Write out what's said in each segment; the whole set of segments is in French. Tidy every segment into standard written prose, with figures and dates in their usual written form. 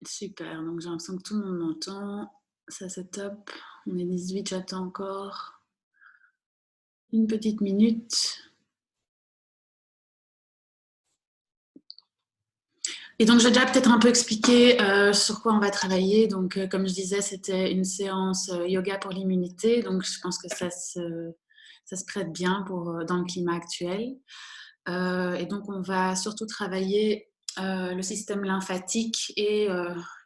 Super, donc j'ai l'impression que tout le monde m'entend. Ça, c'est top. On est 18, j'attends encore une petite minute. Et donc, j'ai déjà peut-être un peu expliqué sur quoi on va travailler. Donc, comme je disais, c'était une séance yoga pour l'immunité. Donc, je pense que ça se prête bien pour, dans le climat actuel. Et donc, on va surtout travailler le système lymphatique et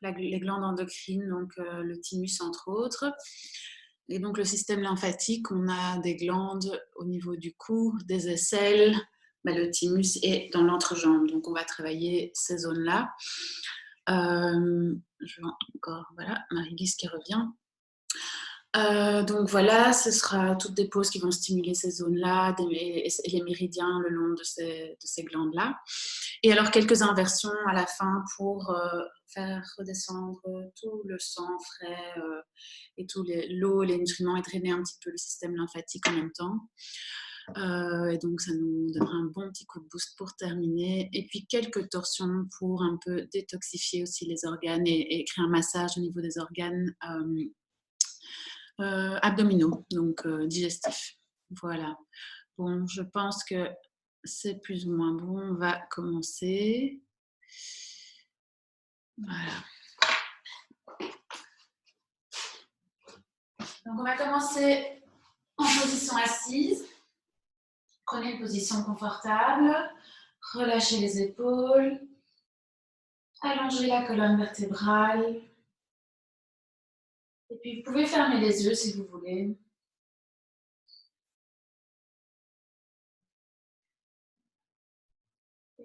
les glandes endocrines, donc le thymus entre autres. Et donc, le système lymphatique, on a des glandes au niveau du cou, des aisselles, le thymus est dans l'entrejambe. Donc, on va travailler ces zones-là. Je vois encore, voilà, Marie-Lise qui revient. Donc voilà, ce sera toutes des poses qui vont stimuler ces zones-là et les méridiens le long de ces glandes-là. Et alors quelques inversions à la fin pour faire redescendre tout le sang frais et tout l'eau, les nutriments et drainer un petit peu le système lymphatique en même temps. Et donc ça nous donnera un bon petit coup de boost pour terminer. Et puis quelques torsions pour un peu détoxifier aussi les organes et créer un massage au niveau des organes abdominaux, donc digestifs. Voilà. Bon, je pense que c'est plus ou moins bon. On va commencer. Voilà. Donc, on va commencer en position assise. Prenez une position confortable. Relâchez les épaules. Allongez la colonne vertébrale. Et puis, vous pouvez fermer les yeux si vous voulez.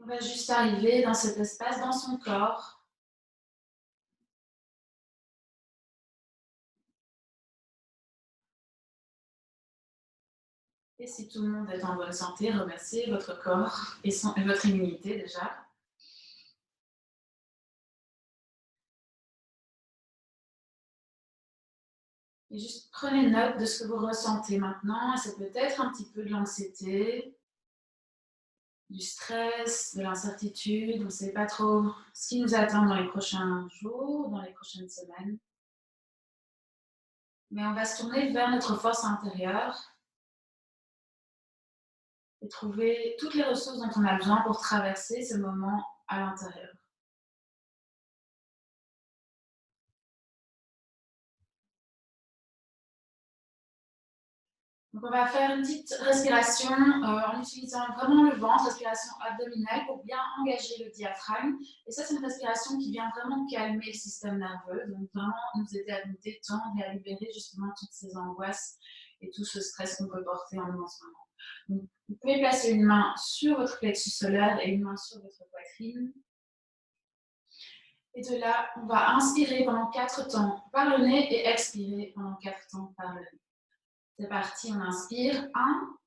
On va juste arriver dans cet espace, dans son corps. Et si tout le monde est en bonne santé, remerciez votre corps et votre immunité déjà. Et juste prenez note de ce que vous ressentez maintenant. C'est peut-être un petit peu de l'anxiété, du stress, de l'incertitude. On ne sait pas trop ce qui nous attend dans les prochains jours, dans les prochaines semaines. Mais on va se tourner vers notre force intérieure et trouver toutes les ressources dont on a besoin pour traverser ce moment à l'intérieur. Donc on va faire une petite respiration en utilisant vraiment le ventre, respiration abdominale pour bien engager le diaphragme. Et ça, c'est une respiration qui vient vraiment calmer le système nerveux, donc vraiment nous aider à nous détendre et à libérer justement toutes ces angoisses et tout ce stress qu'on peut porter en nous en ce moment. Donc, vous pouvez placer une main sur votre plexus solaire et une main sur votre poitrine. Et de là, on va inspirer pendant 4 temps par le nez et expirer pendant 4 temps par le nez. C'est parti, on inspire. 1,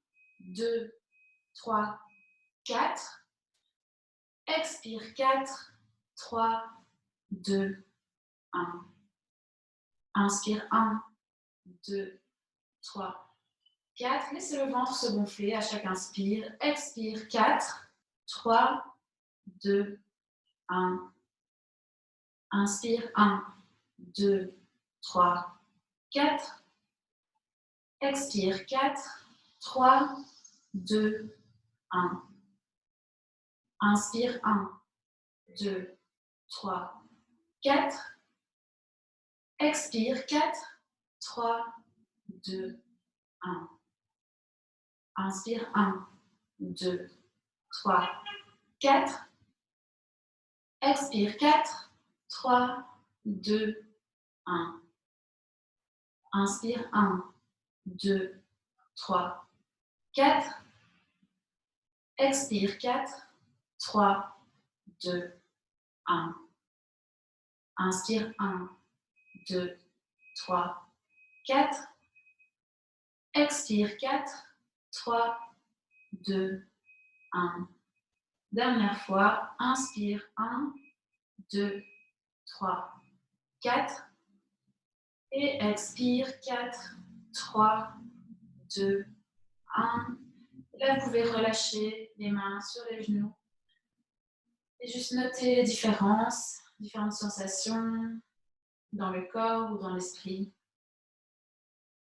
2, 3, 4. Expire. 4, 3, 2, 1. Inspire. 1, 2, 3, 4. Laissez le ventre se gonfler à chaque inspire. Expire. 4, 3, 2, 1. Inspire. 1, 2, 3, 4. Expire. 4, 3, 2, 1. Inspire. 1, 2, 3, 4. Expire. 4, 3, 2, 1. Inspire. 1, 2, 3, 4. Expire. 4, 3, 2, 1. Inspire. 1, 2, 3, 4. Expire. 4, 3, 2, 1. Inspire. 1, 2, 3, 4. Expire. 4, 3, 2, 1. Dernière fois. Inspire. 1, 2, 3, 4. Et expire. 4, 3, 2, 1. Là, vous pouvez relâcher les mains sur les genoux et juste noter les différences. différentes sensations dans le corps ou dans l'esprit,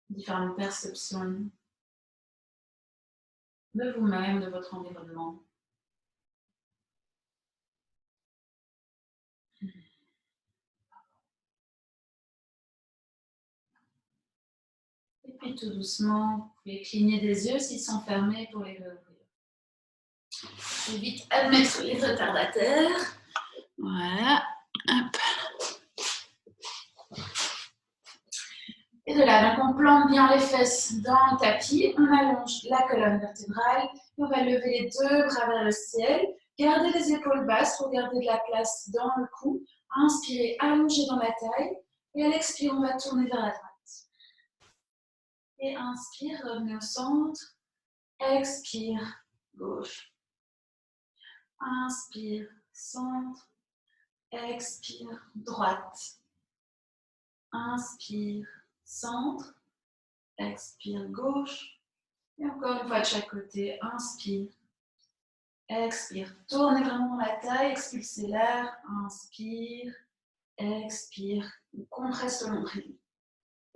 différentes perceptions de vous-même, de votre environnement. Et puis tout doucement, vous pouvez cligner des yeux s'ils sont fermés pour les réouvrir. Je vais vite admettre les retardataires. Voilà. Hop. Et de là, donc on plante bien les fesses dans le tapis, on allonge la colonne vertébrale, et on va lever les deux bras vers le ciel, garder les épaules basses pour garder de la place dans le cou, inspirez, allongez dans la taille, et à l'expire, on va tourner vers la droite. Et inspire, revenez au centre, expire, gauche. Inspire, centre, expire, droite. Inspire, centre, expire, gauche. Et encore une fois de chaque côté, inspire, expire. Tournez vraiment dans la taille, expulsez l'air, inspire, expire, compresse le nombril.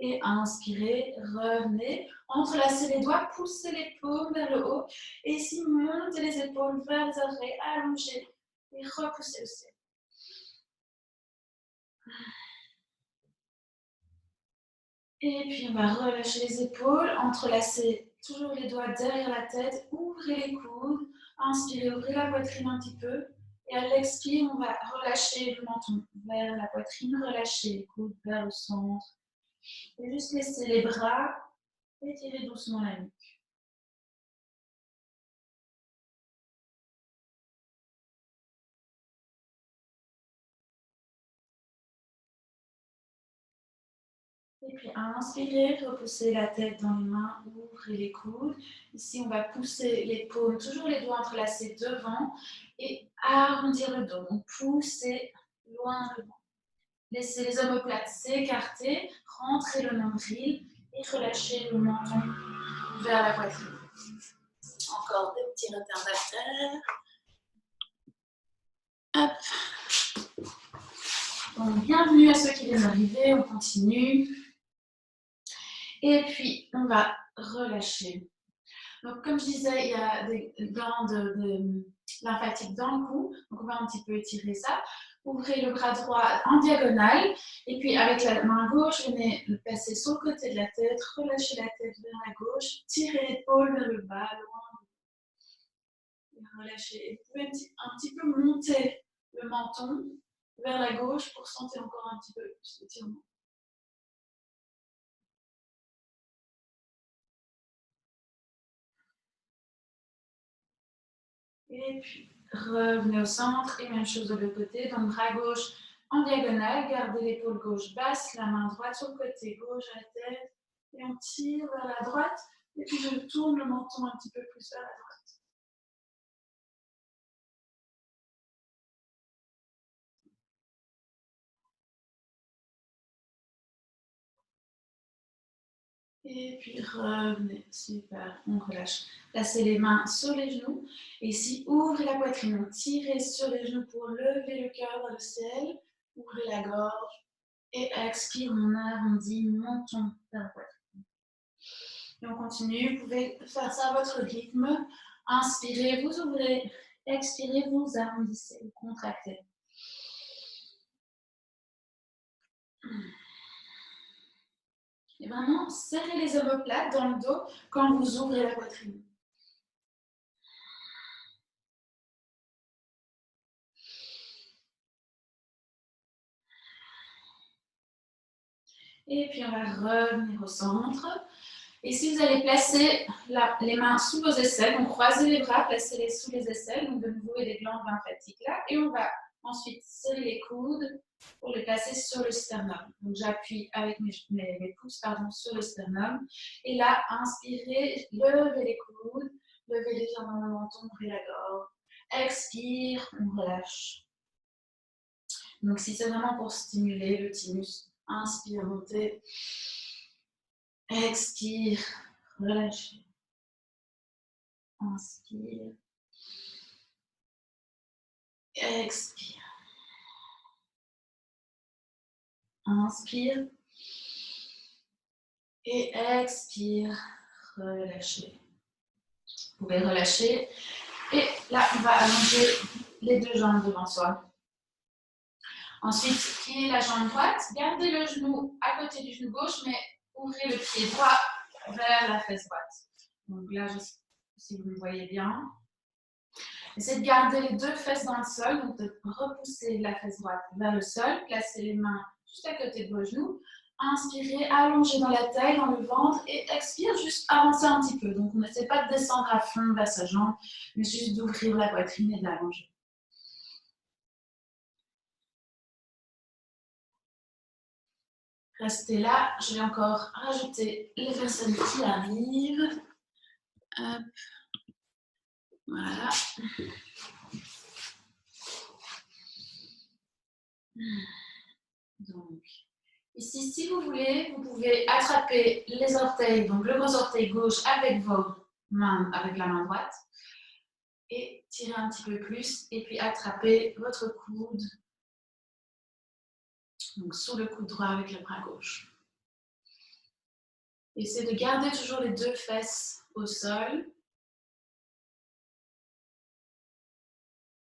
Et inspirez, revenez, entrelacez les doigts, poussez les paumes vers le haut. Et ici, montez les épaules vers les oreilles, allongez et repoussez le ciel. Et puis on va relâcher les épaules, entrelacer toujours les doigts derrière la tête, ouvrez les coudes, inspirez, ouvrez la poitrine un petit peu. Et à l'expire, on va relâcher le menton vers la poitrine, relâcher les coudes vers le centre. Et juste laisser les bras, étirer doucement la nuque. Et puis inspirez, repoussez la tête dans les mains, ouvrez les coudes. Ici, on va pousser les paumes, toujours les doigts entrelacés devant et arrondir le dos. Donc poussez loin devant. Laissez les omoplates s'écarter, rentrez le nombril et relâchez le menton vers la poitrine. Encore des petits retardataires. Hop. Donc, bienvenue à ceux qui viennent d'arriver, on continue. Et puis, on va relâcher. Donc, comme je disais, il y a des glandes lymphatiques dans le cou. Donc, on va un petit peu étirer ça. Ouvrez le bras droit en diagonale. Et puis, avec la main gauche, venez le passer sur le côté de la tête. Relâchez la tête vers la gauche. Tirez l'épaule vers le bas, loin. Et relâchez. Et vous pouvez un petit peu monter le menton vers la gauche pour sentir encore un petit peu plus d'étirement. Et puis, revenez au centre et même chose de l'autre côté. Donc, bras gauche en diagonale, gardez l'épaule gauche basse, la main droite sur le côté gauche à la tête. Et on tire vers la droite. Et puis, je tourne le menton un petit peu plus vers la droite. Et puis, revenez. Super, on relâche. Placez les mains sur les genoux. Et ici, ouvrez la poitrine. Donc, tirez sur les genoux pour lever le cœur vers le ciel. Ouvrez la gorge. Et expire, on arrondit, menton vers la poitrine. Et on continue, vous pouvez faire ça à votre rythme. Inspirez, vous ouvrez. Expirez, vous arrondissez, vous contractez. Et vraiment, serrez les omoplates dans le dos quand vous ouvrez la poitrine. Et puis on va revenir au centre. Et si vous allez placer les mains sous vos aisselles, donc croisez les bras, placez-les sous les aisselles, donc de nouveau il y a des glandes lymphatiques là, et on va ensuite serrer les coudes pour les placer sur le sternum. Donc j'appuie avec mes pouces sur le sternum, et là inspirez, levez les coudes, levez légèrement le menton, ouvrez la gorge, expire, on relâche. Donc si c'est vraiment pour stimuler le thymus, inspire, montez. Expire, relâchez. Inspire. Expire. Inspire. Et expire. Relâchez. Vous pouvez relâcher. Et là, on va allonger les deux jambes devant soi. Ensuite, pliez la jambe droite. Gardez le genou à côté du genou gauche, mais ouvrez le pied droit vers la fesse droite. Donc là, je sais pas si vous me voyez bien. Essayez de garder les deux fesses dans le sol, donc de repousser la fesse droite vers le sol. Placez les mains juste à côté de vos genoux. Inspirez, allongez dans la taille, dans le ventre et expire, juste avancer un petit peu. Donc on n'essaie pas de descendre à fond vers sa jambe, mais juste d'ouvrir la poitrine et d'allonger. Restez là, je vais encore rajouter les personnes qui arrivent. Hop. Voilà. Donc, ici, si vous voulez, vous pouvez attraper les orteils, donc le gros orteil gauche avec vos mains, avec la main droite, et tirer un petit peu plus, et puis attraper votre coude, donc sous le coude droit avec le bras gauche. Essayez de garder toujours les deux fesses au sol.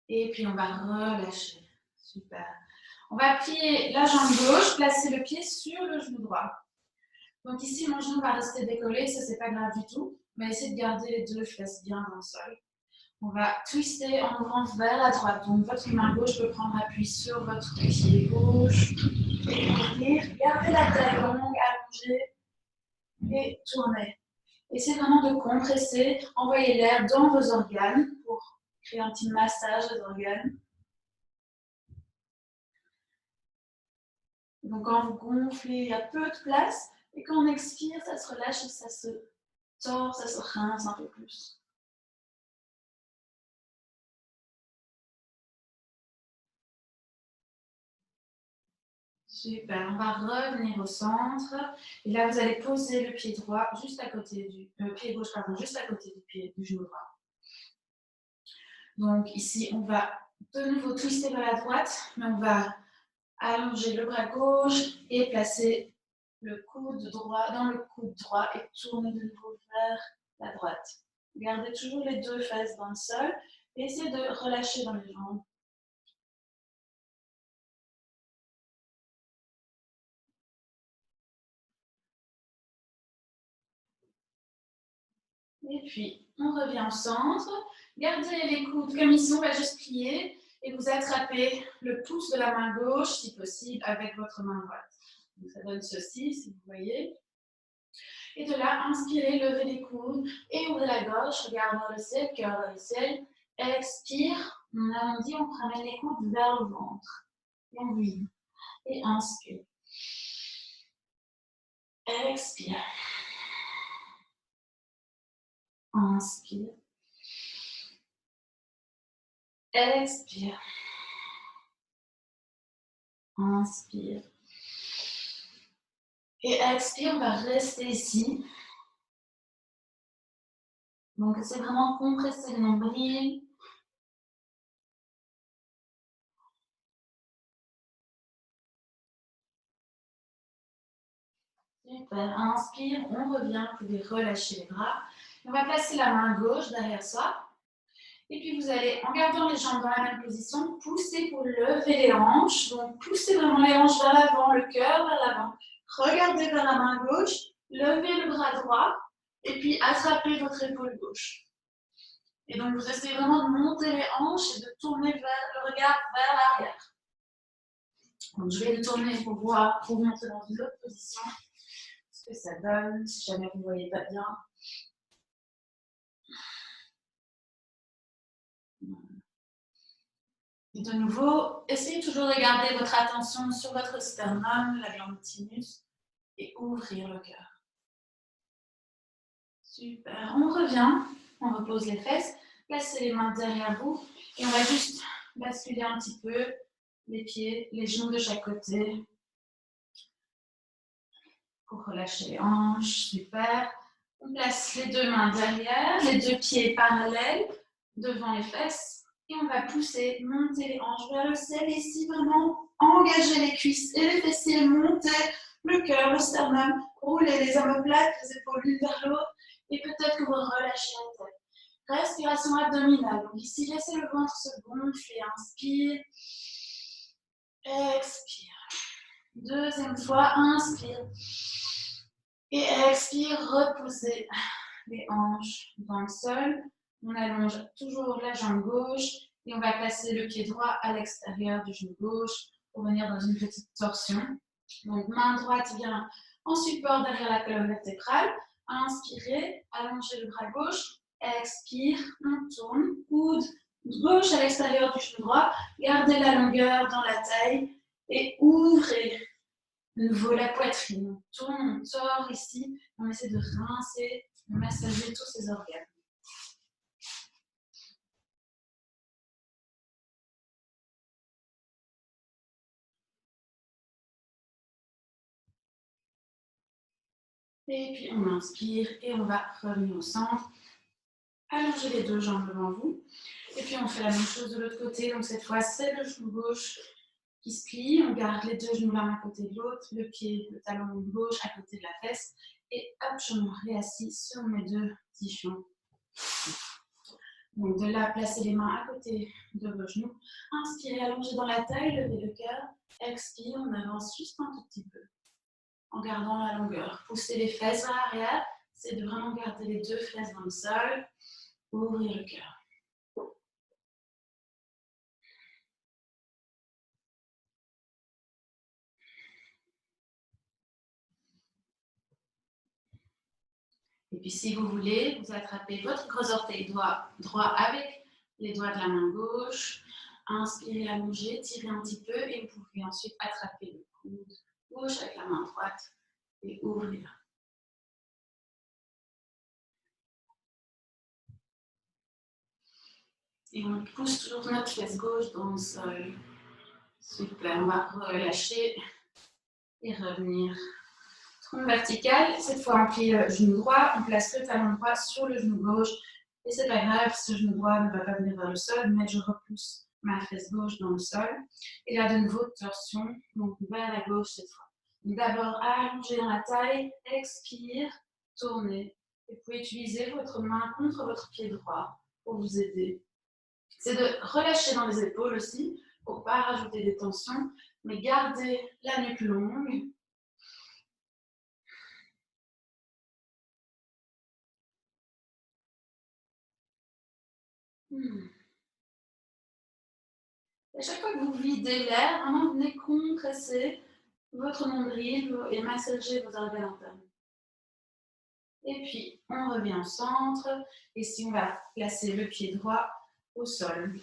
Et puis on va relâcher. Super. On va plier la jambe gauche, placer le pied sur le genou droit. Donc ici, mon genou va rester décollé, ça c'est pas grave du tout, mais essayez de garder les deux fesses bien dans le sol. On va twister en ouvrant vers la droite. Donc votre main gauche peut prendre appui sur votre pied gauche. Et gardez la taille longue, allongée et tournez. Essayez vraiment de compresser, envoyer l'air dans vos organes pour créer un petit massage des organes. Donc quand vous gonflez, il y a peu de place. Et quand on expire, ça se relâche et ça se tord, ça se rince un peu plus. Super, on va revenir au centre. Et là, vous allez poser le pied droit juste à côté du pied gauche, pardon, juste à côté du genou droit. Donc ici, on va de nouveau twister vers la droite, mais on va allonger le bras gauche et placer le coude droit dans le coude droit et tourner de nouveau vers la droite. Gardez toujours les deux fesses dans le sol et essayez de relâcher dans les jambes. Et puis, on revient au centre. Gardez les coudes comme ici, on va juste plier et vous attrapez le pouce de la main gauche, si possible, avec votre main droite. Donc, ça donne ceci, si vous voyez. Et de là, inspirez, levez les coudes et ouvrez la gorge, regardez dans le ciel, cœur dans le ciel. Expire, on arrondit, on ramène les coudes vers le ventre. Et on vide. Et inspire. Expire. Inspire. Expire. Inspire. Et expire, on va rester ici. Donc, c'est vraiment compresser le nombril. Super. Inspire, on revient. Vous pouvez relâcher les bras. On va placer la main gauche derrière soi. Et puis, vous allez, en gardant les jambes dans la même position, pousser pour lever les hanches. Donc, poussez vraiment les hanches vers l'avant, le cœur vers l'avant. Regardez vers la main gauche. Levez le bras droit. Et puis, attrapez votre épaule gauche. Et donc, vous essayez vraiment de monter les hanches et de tourner le regard vers l'arrière. Donc, je vais le tourner pour voir, pour vous montrer dans une autre position ce que ça donne, si jamais vous ne voyez pas bien. Et de nouveau, essayez toujours de garder votre attention sur votre sternum, la glande thymus, et ouvrir le cœur. Super. On revient, on repose les fesses, placez les mains derrière vous, et on va juste basculer un petit peu les pieds, les genoux de chaque côté. Pour relâcher les hanches, super. On place les deux mains derrière, les deux pieds parallèles devant les fesses Et on va pousser, monter les hanches vers le ciel. Ici, vraiment, engager les cuisses et les fessiers, monter le cœur, le sternum, rouler les omoplates, les épaules l'une vers l'autre. Et peut-être que vous relâchez la tête. Respiration abdominale. Donc ici, laissez le ventre se gonfler. Inspire. Expire. Deuxième fois, inspire. Et expire, repoussez les hanches dans le sol. On allonge toujours la jambe gauche et on va placer le pied droit à l'extérieur du genou gauche pour venir dans une petite torsion. Donc main droite vient en support derrière la colonne vertébrale. Inspirez, allongez le bras gauche. Expire, on tourne, coude gauche à l'extérieur du genou droit. Gardez la longueur dans la taille et ouvrez de nouveau la poitrine. On tourne, on sort ici. On essaie de rincer, de massager tous ces organes. Et puis on inspire et on va revenir au centre. Allongez les deux jambes devant vous. Et puis on fait la même chose de l'autre côté. Donc cette fois, c'est le genou gauche qui se plie. On garde les deux genoux l'un à côté de l'autre. Le pied, le talon gauche à côté de la fesse. Et hop, je me réassis sur mes deux petits genoux. Donc de là, placez les mains à côté de vos genoux. Inspirez, allongez dans la taille, levez le cœur. Expire, on avance juste un tout petit peu. En gardant la longueur. Poussez les fesses vers l'arrière. C'est de vraiment garder les deux fesses dans le sol. Ouvrir le cœur. Et puis si vous voulez, vous attrapez votre gros orteil droit avec les doigts de la main gauche. Inspirez, allongez, tirez un petit peu et vous pouvez ensuite attraper le coude gauche avec la main droite et ouvrir. Et on pousse toujours notre fesse gauche dans le sol. Super, on va relâcher et revenir. Tronc vertical, cette fois on plie le genou droit, on place le talon droit sur le genou gauche. Et c'est pas grave, ce genou droit ne va pas venir vers le sol, mais je repousse ma fesse gauche dans le sol. Et là, de nouveau, torsion, donc vers la gauche cette fois. D'abord, allongez dans la taille, expire, tournez. Et vous pouvez utiliser votre main contre votre pied droit pour vous aider. C'est de relâcher dans les épaules aussi, pour ne pas rajouter des tensions, mais garder la nuque longue. À chaque fois que vous videz l'air, vraiment venez compresser votre nombril et massager vos organes internes. Et puis, on revient au centre. Et si on va placer le pied droit au sol.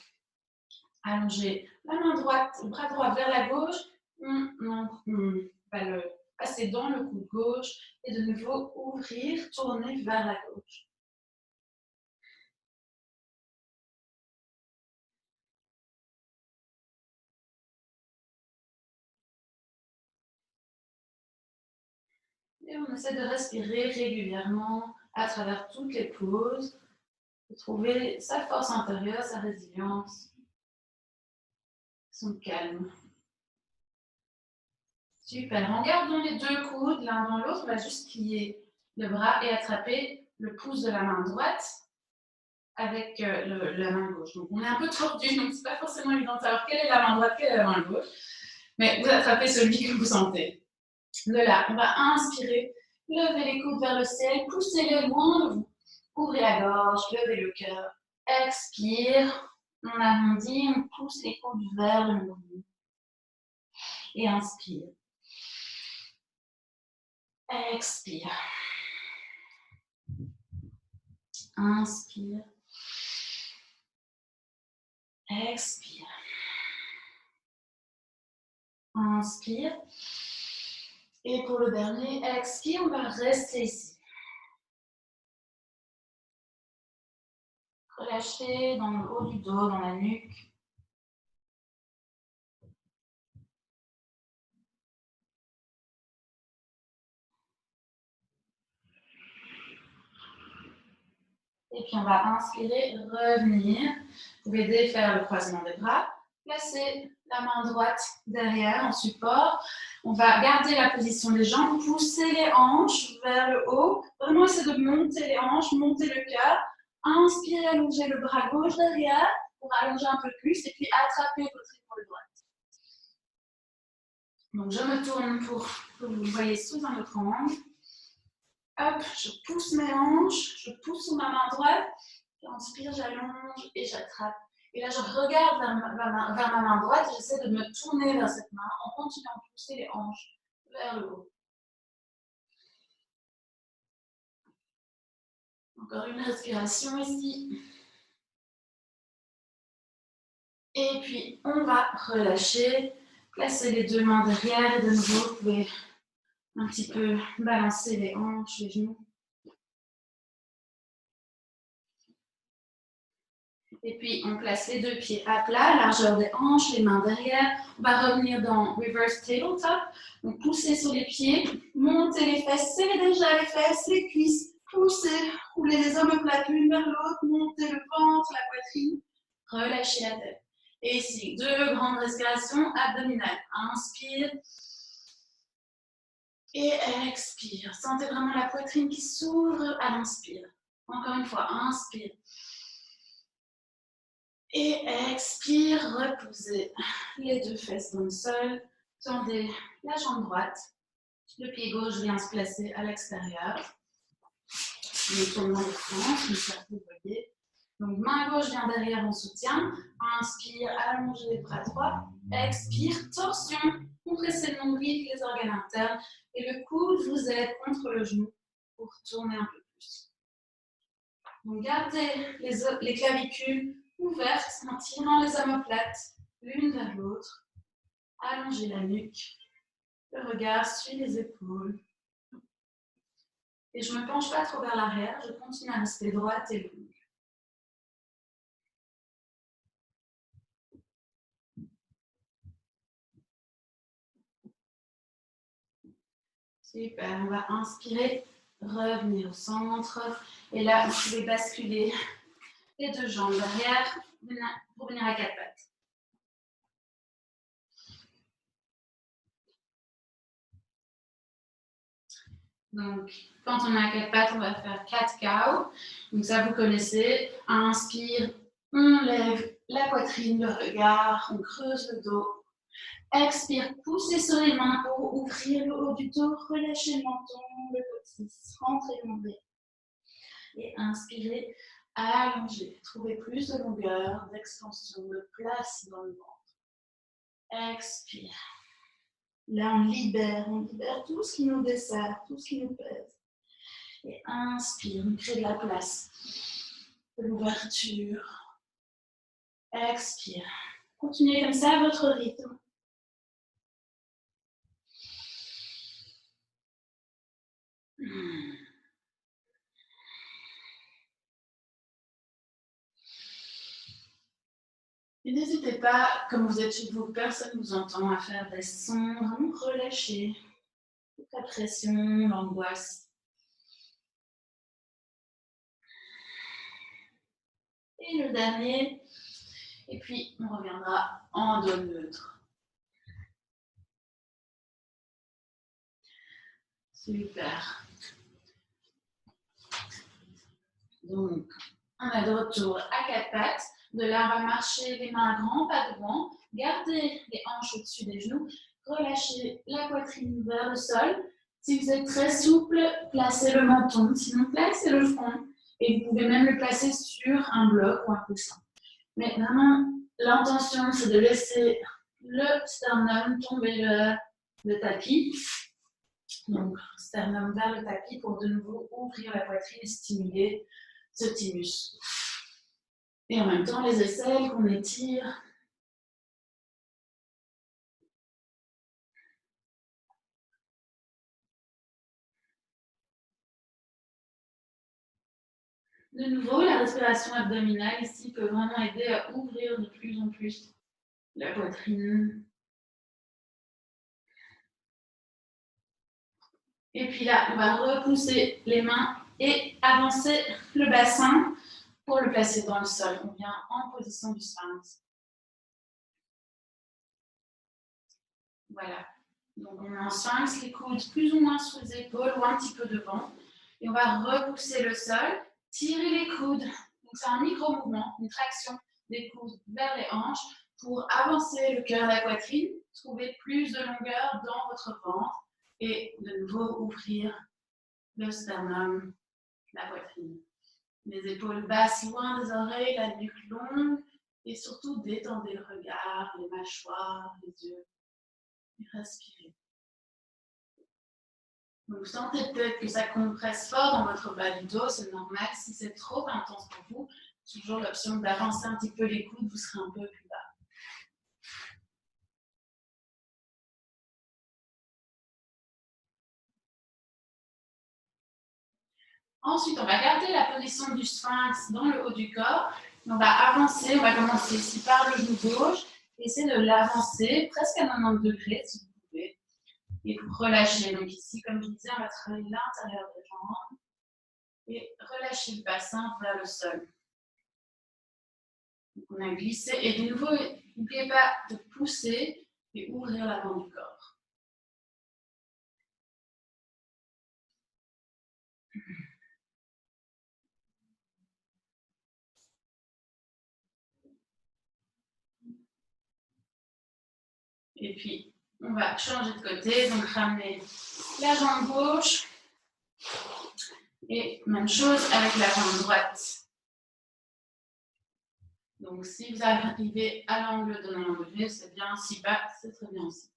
Allongez la main droite, le bras droit vers la gauche. On va le passer dans le coude gauche. Et de nouveau, ouvrir, tourner vers la gauche. Et on essaie de respirer régulièrement à travers toutes les pauses, de trouver sa force intérieure, sa résilience, son calme. Super. En gardant les deux coudes l'un dans l'autre, on va juste plier le bras et attraper le pouce de la main droite avec la main gauche. Donc on est un peu tordu, donc c'est pas forcément évident de savoir quelle est la main droite, quelle est la main gauche. Mais vous attrapez celui que vous sentez. De là, on va inspirer, lever les coudes vers le ciel, poussez-les loin de vous. Ouvrez la gorge, levez le cœur. Expire, on arrondit, on pousse les coudes vers le nombril. Et inspire. Expire. Inspire. Expire. Inspire. Et pour le dernier, expire, on va rester ici. Relâchez dans le haut du dos, dans la nuque. Et puis on va inspirer, revenir. pouvez défaire le croisement des bras, placer la main droite derrière en support. On va garder la position des jambes, pousser les hanches vers le haut. Vraiment essayer de monter les hanches, monter le cœur. Inspirez, allongez le bras gauche derrière pour allonger un peu plus et puis attrapez votre épaule droite. Donc je me tourne pour que vous me voyez sous un autre angle. Hop, je pousse mes hanches, je pousse sur ma main droite. J'inspire, j'allonge et j'attrape. Et là, je regarde vers ma main droite et j'essaie de me tourner vers cette main en continuant de pousser les hanches vers le haut. Encore une respiration ici. Et puis, on va relâcher. Placer les deux mains derrière et de nouveau, vous pouvez un petit peu balancer les hanches, les genoux. Et puis, on place les deux pieds à plat, largeur des hanches, les mains derrière. On va revenir dans Reverse Tabletop. Donc, poussez sur les pieds, montez les fesses, serrez déjà les fesses, les cuisses, poussez, roulez les omoplates l'une vers l'autre, montez le ventre, la poitrine, relâchez la tête. Et ici, deux grandes respirations abdominales. Inspire et expire. Sentez vraiment la poitrine qui s'ouvre à l'inspire. Encore une fois, inspire. Et expire, reposez les deux fesses dans le sol. Tendez la jambe droite. Le pied gauche vient se placer à l'extérieur. Le tournement de France, comme ça vous voyez. Donc main gauche vient derrière en soutien. Inspire, allongez les bras droits. Expire, torsion. Compressez le nombril, les organes internes. Et le coude vous aide contre le genou pour tourner un peu plus. Donc gardez les clavicules ouvertes en tirant les omoplates l'une vers l'autre. Allongez la nuque. Le regard suit les épaules. Et je ne me penche pas trop vers l'arrière, je continue à rester droite et longue. Super, on va inspirer, revenir au centre. Et là, vous pouvez basculer les deux jambes derrière pour venir à quatre pattes. Donc, quand on est à quatre pattes, on va faire 4 cows. Donc ça, vous connaissez. Inspire, on lève la poitrine, le regard, on creuse le dos. Expire, poussez sur les mains pour ouvrir le haut du dos, relâchez le menton, le coccyx, rentrez le nombril. Et inspirez, allongez. Trouvez plus de longueur, d'extension, de place dans le ventre. Expire. Là, on libère tout ce qui nous dessert, tout ce qui nous pèse. Et inspire, on crée de la place, de l'ouverture. Expire. Continuez comme ça à votre rythme. Et n'hésitez pas, comme vous êtes chez vous, personne ne vous entend, à faire des sons, vraiment relâcher toute la pression, l'angoisse. Et le dernier, et puis on reviendra en dos neutre. Super. Donc, on est de retour à quatre pattes. De là, on va marcher les mains à grands pas devant. Gardez les hanches au-dessus des genoux. Relâchez la poitrine vers le sol. Si vous êtes très souple, placez le menton. Sinon, placez le front. Et vous pouvez même le placer sur un bloc ou un coussin. Mais vraiment, l'intention, c'est de laisser le sternum tomber vers le tapis. Donc, sternum vers le tapis pour de nouveau ouvrir la poitrine et stimuler ce thymus. Et en même temps, les aisselles qu'on étire. De nouveau, la respiration abdominale ici peut vraiment aider à ouvrir de plus en plus la poitrine. Et puis là, on va repousser les mains et avancer le bassin Pour le placer dans le sol, on vient en position du sphinx. Voilà. Donc on est en sphinx, les coudes plus ou moins sous les épaules ou un petit peu devant. Et on va repousser le sol, tirer les coudes. Donc c'est un micro-mouvement, une traction des coudes vers les hanches pour avancer le cœur, la poitrine, trouver plus de longueur dans votre ventre et de nouveau ouvrir le sternum, la poitrine. Les épaules basses loin des oreilles, la nuque longue et surtout détendez le regard, les mâchoires, les yeux. Et respirez. Donc, vous sentez peut-être que ça compresse fort dans votre bas du dos, c'est normal. Si c'est trop intense pour vous, toujours l'option d'avancer un petit peu les coudes, vous serez un peu plus bas. Ensuite, on va garder la position du sphinx dans le haut du corps. On va avancer, on va commencer ici par le genou gauche. Essayez de l'avancer presque à 90 degrés si vous pouvez. Et vous relâchez. Donc ici, comme je disais, on va travailler l'intérieur des jambes. Et relâchez le bassin vers le sol. Donc on a glissé. Et de nouveau, n'oubliez pas de pousser et ouvrir l'avant du corps. Et puis, on va changer de côté. Donc, ramener la jambe gauche. Et même chose avec la jambe droite. Donc, si vous arrivez à l'angle de 90 degrés, c'est bien. Si pas, c'est très bien aussi.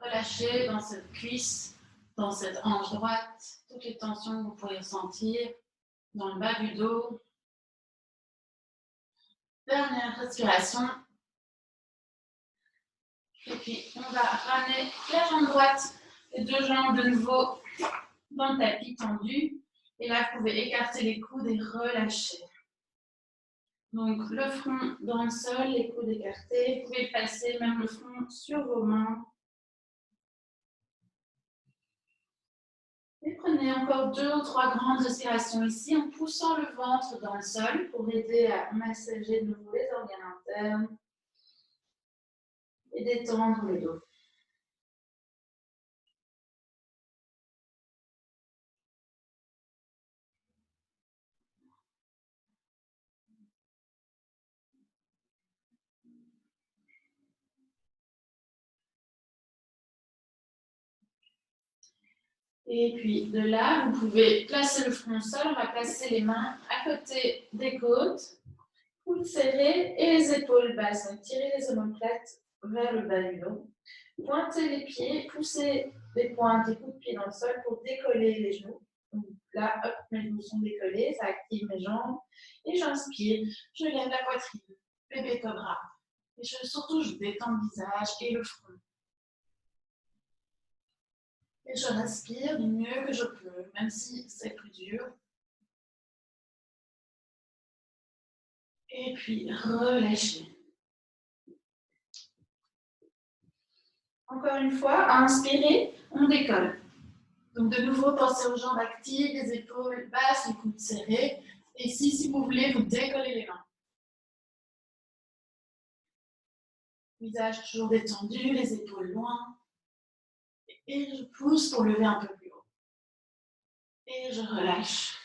Relâchez dans cette cuisse, dans cette hanche droite, toutes les tensions que vous pourriez ressentir dans le bas du dos. Dernière respiration. Et puis, on va ramener la jambe droite, les deux jambes de nouveau dans le tapis tendu. Et là, vous pouvez écarter les coudes et relâcher. Donc, le front dans le sol, les coudes écartés. Vous pouvez passer même le front sur vos mains. Et prenez encore 2 ou 3 grandes respirations ici en poussant le ventre dans le sol pour aider à massager de nouveau les organes internes et détendre le dos. Et puis de là, vous pouvez placer le front au sol. On va placer les mains à côté des côtes, coudes serrés et les épaules basses. Donc tirez les omoplates vers le bas du dos. Pointez les pieds, poussez les pointes, les coups de pied dans le sol pour décoller les genoux. Donc là, hop, mes genoux sont décollés, ça active mes jambes. Et j'inspire, je lève la poitrine, bébé cobra. Et surtout, je détends le visage et le front. Et je respire du mieux que je peux, même si c'est plus dur. Et puis, relâchez. Encore une fois, à inspirer, on décolle. Donc, de nouveau, pensez aux jambes actives, les épaules basses, les coudes serrés. Et ici, si vous voulez, vous décollez les mains. Visage toujours détendu, les épaules loin. Et je pousse pour lever un peu plus haut. Et je relâche.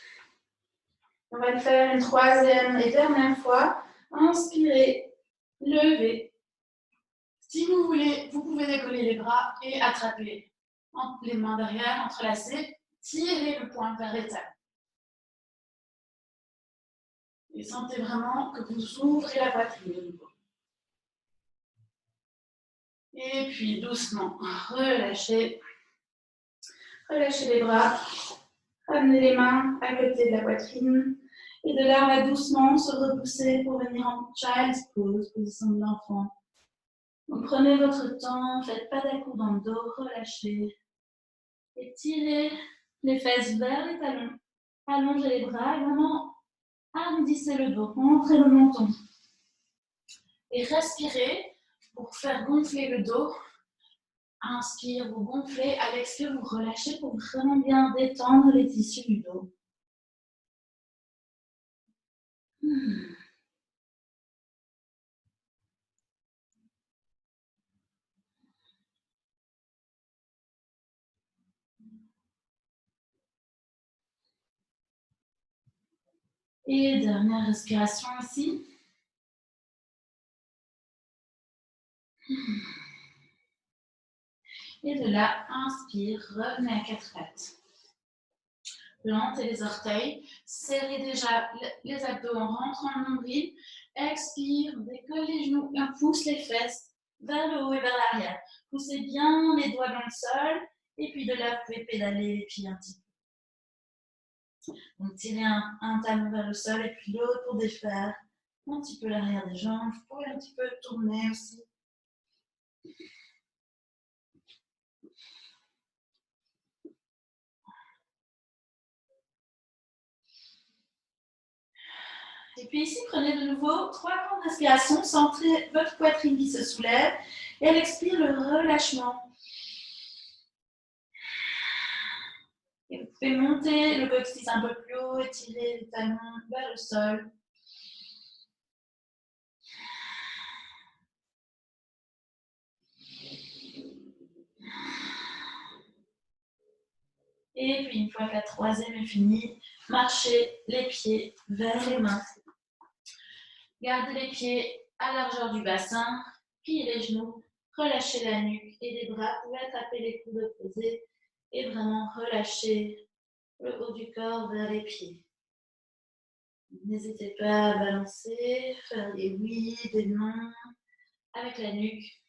On va le faire une troisième et dernière fois. Inspirez, levez. Si vous voulez, vous pouvez décoller les bras et attraper les mains derrière, entrelacer. Tirez le poing vers les talons. Et sentez vraiment que vous ouvrez la poitrine de nouveau. Et puis doucement, relâchez. Relâchez les bras. Ramenez les mains à côté de la poitrine. Et de là, on va doucement se repousser pour venir en child's pose, position de l'enfant. Donc prenez votre temps, faites pas d'à-coups dans le dos, relâchez. Et tirez les fesses vers les talons. Allongez les bras et vraiment arrondissez le dos, rentrez le menton. Et respirez pour faire gonfler le dos. Inspire, vous gonflez. À l'expire, vous relâchez pour vraiment bien détendre les tissus du dos. Et dernière respiration ici. Et de là, inspire, revenez à quatre pattes. Plantez les orteils, serrez déjà les abdos en rentrant le nombril. Expire, décolle les genoux et on pousse les fesses vers le haut et vers l'arrière. Poussez bien les doigts dans le sol et puis de là, vous pouvez pédaler les pieds un petit peu. Donc tirez un talon vers le sol et puis l'autre pour défaire un petit peu l'arrière des jambes. Vous pouvez un petit peu tourner aussi. Et puis ici, prenez de nouveau 3 grandes respirations, centrez votre poitrine qui se soulève et à l'expire, le relâchement. Et vous pouvez monter le coccyx un peu plus haut, étirer les talons vers le sol. Et puis une fois que la troisième est finie, marchez les pieds vers les mains. Gardez les pieds à largeur du bassin, pliez les genoux, relâchez la nuque et les bras. Vous pouvez attraper les coudes opposés et vraiment relâcher le haut du corps vers les pieds. N'hésitez pas à balancer, faire des oui, des non avec la nuque.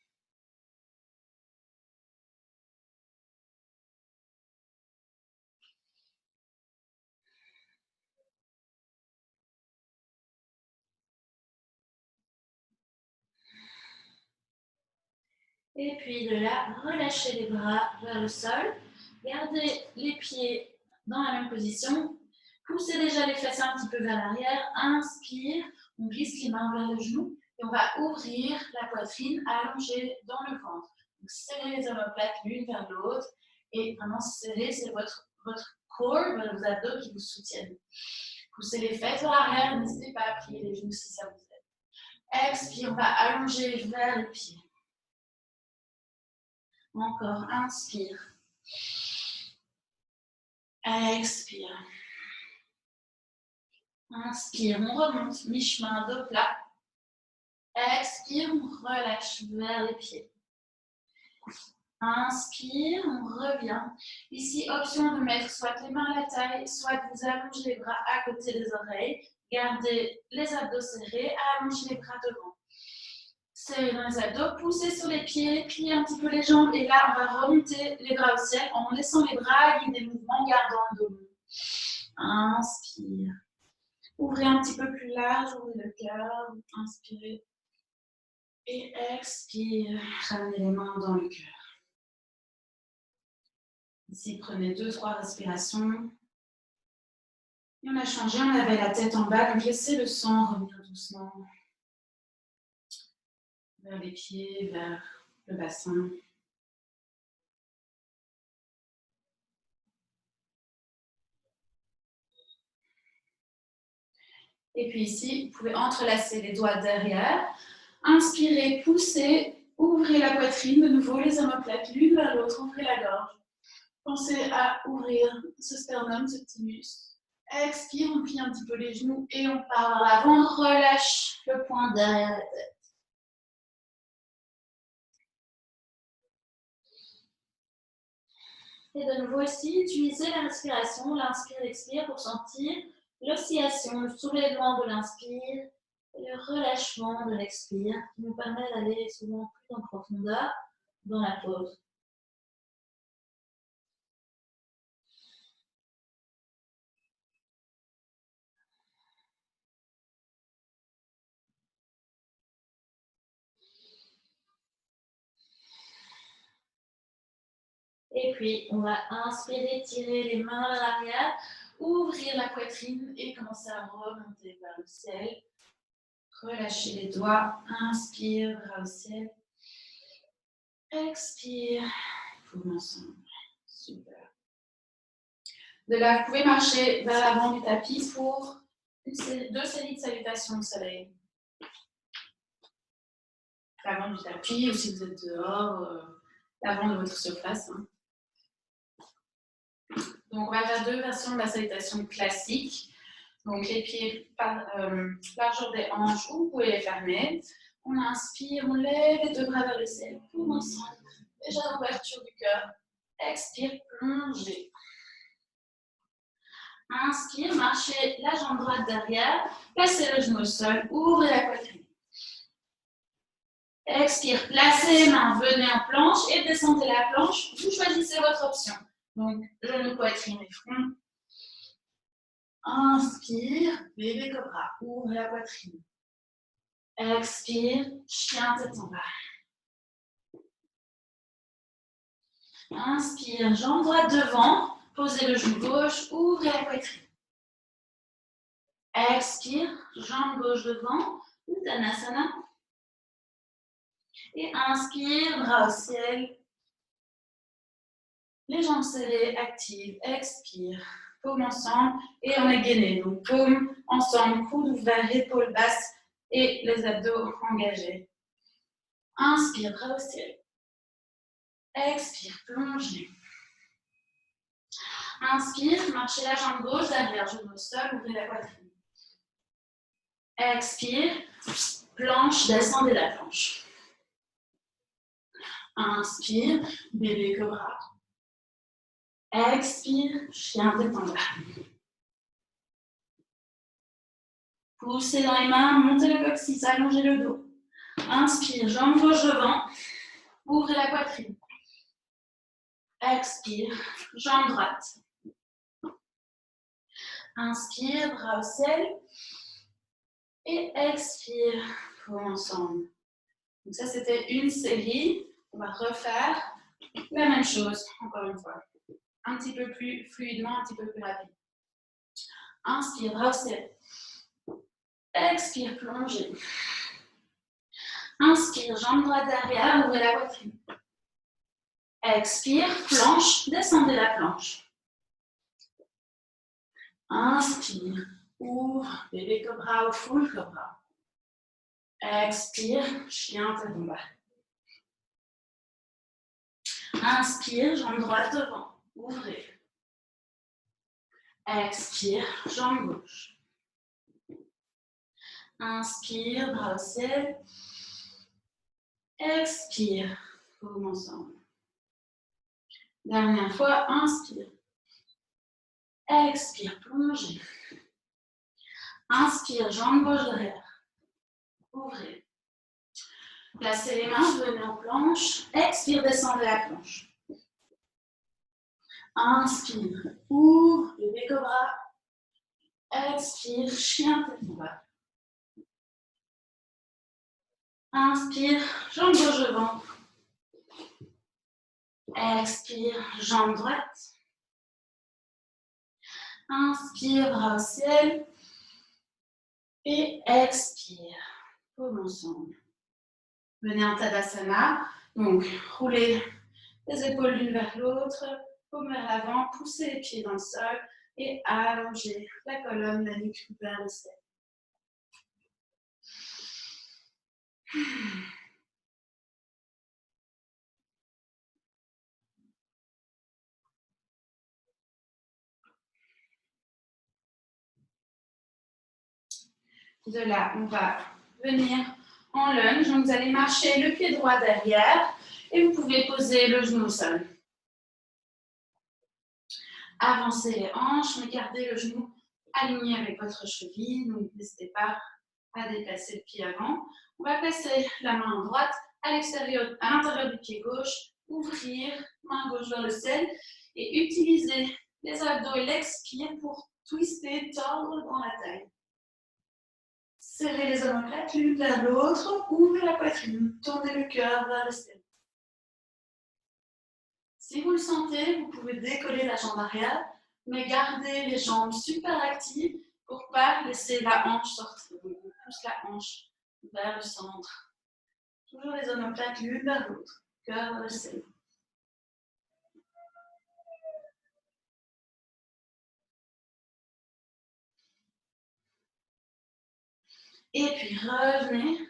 Et puis de là, relâchez les bras vers le sol. Gardez les pieds dans la même position. Poussez déjà les fesses un petit peu vers l'arrière. Inspire, on glisse les mains vers le genou et on va ouvrir la poitrine allongée dans le ventre. Donc serrez les omoplates l'une vers l'autre et vraiment serrez, c'est votre core, vos abdos qui vous soutiennent. Poussez les fesses vers l'arrière, n'hésitez pas à plier les genoux si ça vous aide. Expire, on va allonger vers les pieds. Encore, inspire. Expire. Inspire, on remonte, mi-chemin, dos plat. Expire, on relâche vers les pieds. Inspire, on revient. Ici, option de mettre soit les mains à la taille, soit vous allongez les bras à côté des oreilles. Gardez les abdos serrés, allongez les bras devant. Serrez dans les abdos, poussez sur les pieds, pliez un petit peu les jambes et là, on va remonter les bras au ciel en laissant les bras guider le mouvement, gardant le dos long. Inspire. Ouvrez un petit peu plus large, ouvrez le cœur, inspirez. Et expire, ramenez les mains dans le cœur. Ici, prenez 2-3 respirations. Et on a changé, on avait la tête en bas, donc laissez le sang revenir doucement vers les pieds, vers le bassin. Et puis ici, vous pouvez entrelacer les doigts derrière. Inspirez, poussez, ouvrez la poitrine, de nouveau les omoplates l'une vers l'autre, ouvrez la gorge. Pensez à ouvrir ce sternum, ce petit muscle. Expire, on plie un petit peu les genoux et on part vers l'avant, on relâche le poing derrière la tête. Et de nouveau ici, utilisez la respiration, l'inspire, l'expire pour sentir l'oscillation, le soulèvement de l'inspire et le relâchement de l'expire qui nous permet d'aller souvent plus en profondeur dans la pause. Et puis, on va inspirer, tirer les mains vers l'arrière, ouvrir la poitrine et commencer à remonter vers le ciel. Relâchez les doigts. Inspire, bras au ciel. Expire. Paume ensemble. Super. De là, vous pouvez marcher vers l'avant du tapis pour deux séries de salutations au soleil. L'avant du tapis, ou si vous êtes dehors, l'avant de votre surface. Hein. Donc, on va faire deux versions de la salutation classique. Donc, les pieds largeur des hanches, ou vous pouvez les fermer. On inspire, on lève les deux bras vers le ciel. Paume ensemble. Déjà l'ouverture du cœur. Expire, plongez. Inspire, marchez la jambe droite derrière. Placez le genou au sol. Ouvrez la poitrine. Expire, placez les mains, venez en planche et descendez la planche. Vous choisissez votre option. Donc, genou, poitrine et front. Inspire, bébé cobra, ouvre la poitrine. Expire, chien tête en bas. Inspire, jambe droite devant, posez le genou gauche, ouvrez la poitrine. Expire, jambe gauche devant, Uttanasana. Et inspire, bras au ciel. Les jambes serrées, actives, expire. Paume ensemble et on est gainé. Donc paume ensemble, coude ouvert, épaules basses et les abdos engagés. Inspire, bras au ciel. Expire, plongez. Inspire, marchez la jambe gauche derrière, genou au sol, ouvrez la poitrine. Expire, planche, descendez la planche. Inspire, bébé cobra. Expire, chien tête en bas. Poussez dans les mains, montez le coccyx, allongez le dos. Inspire, jambe gauche devant, ouvrez la poitrine. Expire, jambe droite. Inspire, bras au ciel. Et expire, paume ensemble. Donc ça, c'était une série. On va refaire la même chose, encore une fois. Un petit peu plus fluidement, un petit peu plus rapide. Inspire, bras au ciel. Expire, plongez. Inspire, jambe droite derrière, ouvrez la poitrine. Expire, planche, descendez la planche. Inspire, ouvre, bébé cobra ou full cobra. Expire, chien tête en bas. Inspire, jambe droite devant, ouvrez. Expire, jambe gauche. Inspire, bras au ciel. Expire, paume ensemble. Dernière fois, inspire. Expire, plongez. Inspire, jambe gauche derrière. Ouvrez. Placez les mains, venez en planche. Expire, descendez la planche. Inspire, ouvre, bébé cobra. Expire, chien tête en bas. Inspire, jambe gauche devant. Expire, jambe droite. Inspire, bras au ciel. Et expire. Paume ensemble. Venez en Tadasana. Donc, roulez les épaules l'une vers l'autre. Paume vers l'avant. Poussez les pieds dans le sol. Et allongez la colonne, la nuque vers le ciel. De là, on va venir en lunge. Donc, vous allez marcher le pied droit derrière et vous pouvez poser le genou au sol. Avancez les hanches, mais gardez le genou aligné avec votre cheville. Donc, n'hésitez pas à déplacer le pied avant. On va placer la main droite à l'intérieur du pied gauche, ouvrir, main gauche vers le ciel et utiliser les abdos et l'expire pour twister, tordre dans la taille. Serrez les omoplates l'une vers l'autre, ouvrez la poitrine, tournez le cœur vers le ciel. Si vous le sentez, vous pouvez décoller la jambe arrière, mais gardez les jambes super actives pour ne pas laisser la hanche sortir. Donc, on pousse la hanche vers le centre. Toujours les omoplates l'une vers l'autre. Cœur vers le ciel. Et puis revenez.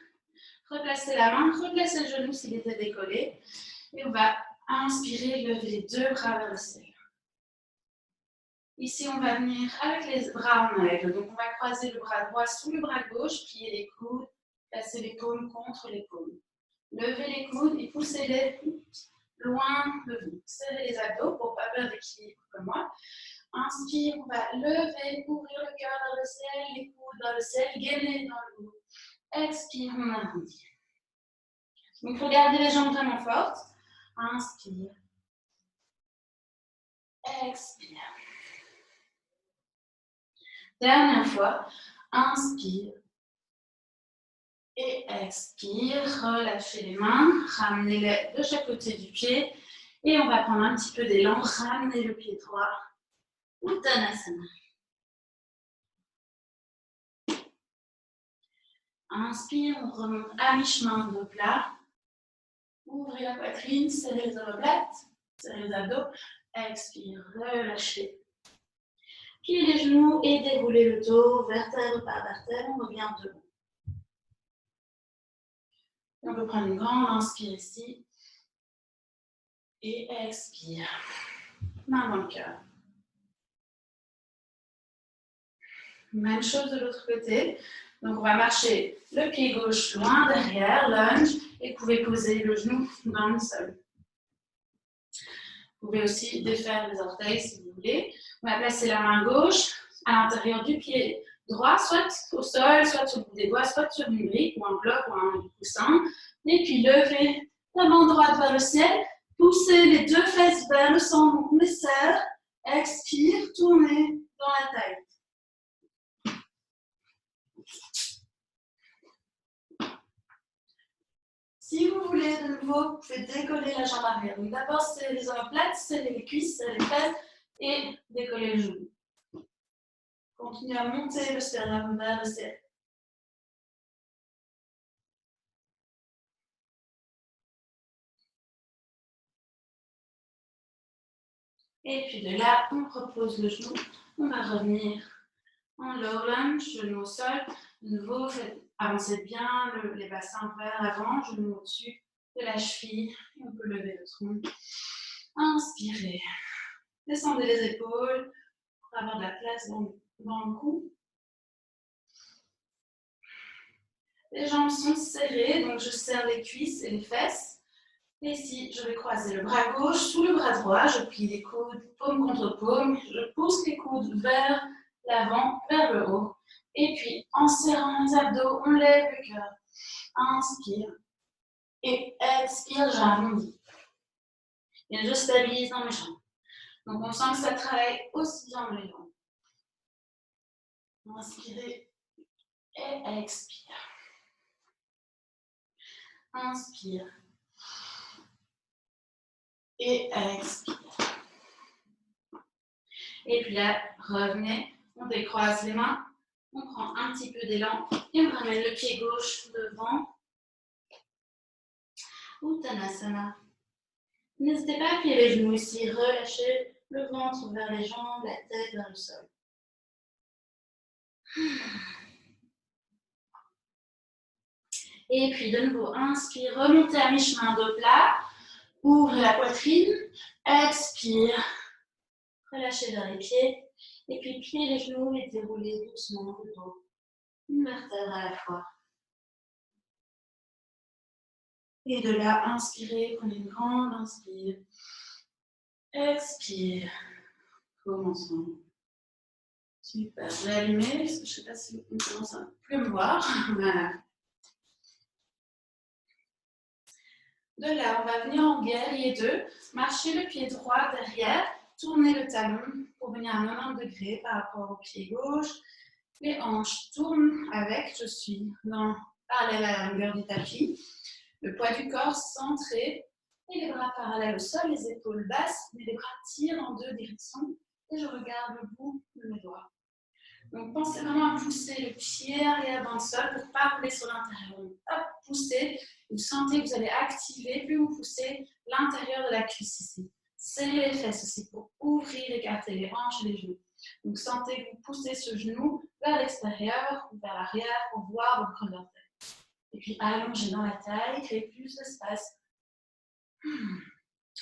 Replacez la main, replacez le genou s'il était décollé. Et on va inspirer, lever les deux bras vers le ciel. Ici, on va venir avec les bras en aigle. Donc, on va croiser le bras droit sous le bras gauche, plier les coudes, placer les paumes contre les paumes. Levez les coudes et poussez-les loin de vous. Serrez les abdos pour ne pas perdre l'équilibre comme moi. Inspire, on va lever, ouvrir le cœur vers le ciel, les coudes vers le ciel, gainer dans le dos. Expire, on arrondit. Donc, regardez les jambes vraiment fortes. Inspire. Expire. Dernière fois. Inspire. Et expire. Relâchez les mains. Ramenez-les de chaque côté du pied. Et on va prendre un petit peu d'élan. Ramenez le pied droit. Uttanasana. Inspire, on remonte à mi-chemin de plat. Ouvrez la poitrine, serrez les omoplates, serrez les abdos. Expire, relâchez. Pliez les genoux et déroulez le dos, vertèbre par vertèbre. On revient debout. On peut prendre une grande inspire ici. Et expire. Main dans le cœur. Même chose de l'autre côté. Donc, on va marcher le pied gauche loin derrière, lunge, et vous pouvez poser le genou dans le sol. Vous pouvez aussi défaire les orteils si vous voulez. On va placer la main gauche à l'intérieur du pied droit, soit au sol, soit sur le bout des doigts, soit sur une brique ou un bloc ou un coussin. Et puis, levez la main droite vers le ciel. Poussez les deux fesses vers le centre. Donc, on les serre. Expire, tournez dans la taille. Si vous voulez, de nouveau, vous pouvez décoller la jambe arrière. Donc d'abord, serrez les omoplates, serrez les cuisses, serrez les fesses et décollez le genou. Continuez à monter le sternum vers le ciel. Et puis de là, on repose le genou. On va revenir en low lunge, genou au sol. De nouveau, avancez bien les bassins vers l'avant, genou au-dessus de la cheville. On peut lever le tronc. Inspirez. Descendez les épaules pour avoir de la place dans le cou. Les jambes sont serrées, donc je serre les cuisses et les fesses. Et ici, je vais croiser le bras gauche sous le bras droit. Je plie les coudes, paume contre paume. Je pousse les coudes vers l'avant, vers le haut. Et puis, en serrant les abdos, on lève le cœur. Inspire. Et expire, j'arrondis. Et je stabilise dans mes jambes. Donc, on sent que ça travaille aussi bien dans les jambes. Inspirez et expire. Inspire. Et expire. Et puis là, revenez, on décroise les mains, on prend un petit peu d'élan et on ramène le pied gauche devant. Uttanasana. N'hésitez pas à plier les genoux ici, relâchez le ventre vers les jambes, la tête vers le sol. Et puis de nouveau, inspire, remontez à mi-chemin de plat, ouvrez la poitrine, expire, relâchez vers les pieds, et puis pliez les genoux et déroulez doucement le dos, une vertèbre à la fois. Et de là, inspirez, prenez une grande inspire, expire, commençons. Super, je vais allumer, parce que je ne sais pas si on commence à plus me voir. Voilà. De là, on va venir en guerrier 2, marcher le pied droit derrière, tourner le talon pour venir à 90 degrés par rapport au pied gauche. Les hanches tournent avec, je suis parallèle à la longueur du tapis. Le poids du corps centré et les bras parallèles au sol, les épaules basses, mais les bras tirent en deux directions et je regarde le bout de mes doigts. Donc, pensez vraiment à pousser le pied arrière dans le sol pour ne pas rouler sur l'intérieur. Donc, hop, poussez. Vous sentez que vous allez activer, plus vous poussez l'intérieur de la cuisse ici. Serrez les fesses aussi pour ouvrir, écarter les hanches et les genoux. Donc, sentez que vous poussez ce genou vers l'extérieur ou vers l'arrière pour voir votre creux d'orteil. Et puis, allongez dans la taille, créez plus d'espace.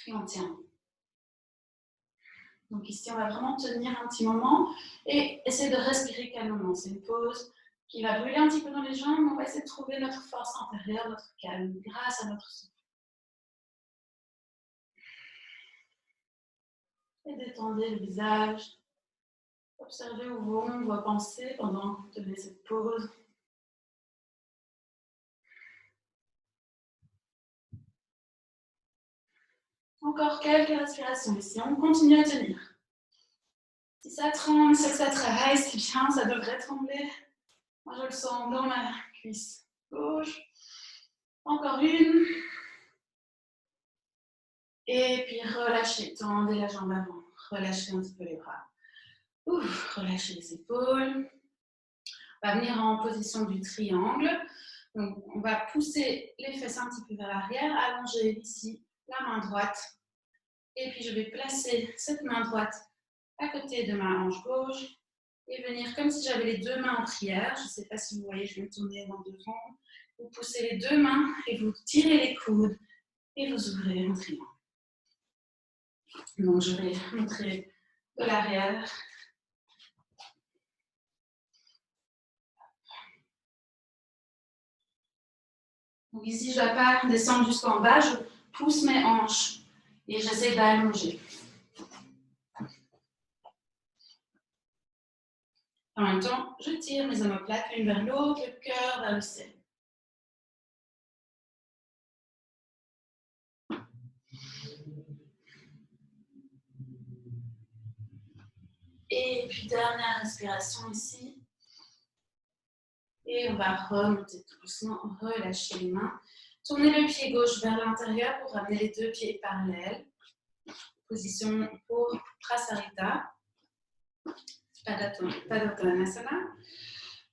Et on tient. Donc ici, on va vraiment tenir un petit moment et essayer de respirer calmement. C'est une pause qui va brûler un petit peu dans les jambes, mais on va essayer de trouver notre force intérieure, notre calme, grâce à notre souffle. Et détendez le visage. Observez où vont vos pensées pendant que vous tenez cette pause. Encore quelques respirations ici. On continue à tenir. Si ça tremble, c'est que ça travaille, c'est bien, ça devrait trembler. Moi, je le sens dans ma cuisse gauche. Encore une. Et puis relâchez, tendez la jambe avant. Relâchez un petit peu les bras. Ouf, relâchez les épaules. On va venir en position du triangle. Donc, on va pousser les fesses un petit peu vers l'arrière, allonger ici la main droite. Et puis, je vais placer cette main droite à côté de ma hanche gauche et venir comme si j'avais les deux mains en prière. Je ne sais pas si vous voyez, je vais me tourner dans devant. Vous poussez les deux mains et vous tirez les coudes et vous ouvrez un triangle. Donc, je vais montrer de l'arrière. Donc ici, je ne vais pas descendre jusqu'en bas, je pousse mes hanches et j'essaie d'allonger. En même temps, je tire mes omoplates l'une vers l'autre, le cœur vers le ciel. Et puis, dernière respiration ici. Et on va remonter tout doucement, relâcher les mains. Tournez le pied gauche vers l'intérieur pour ramener les deux pieds parallèles. Position pour Prasarita. Padottanasana.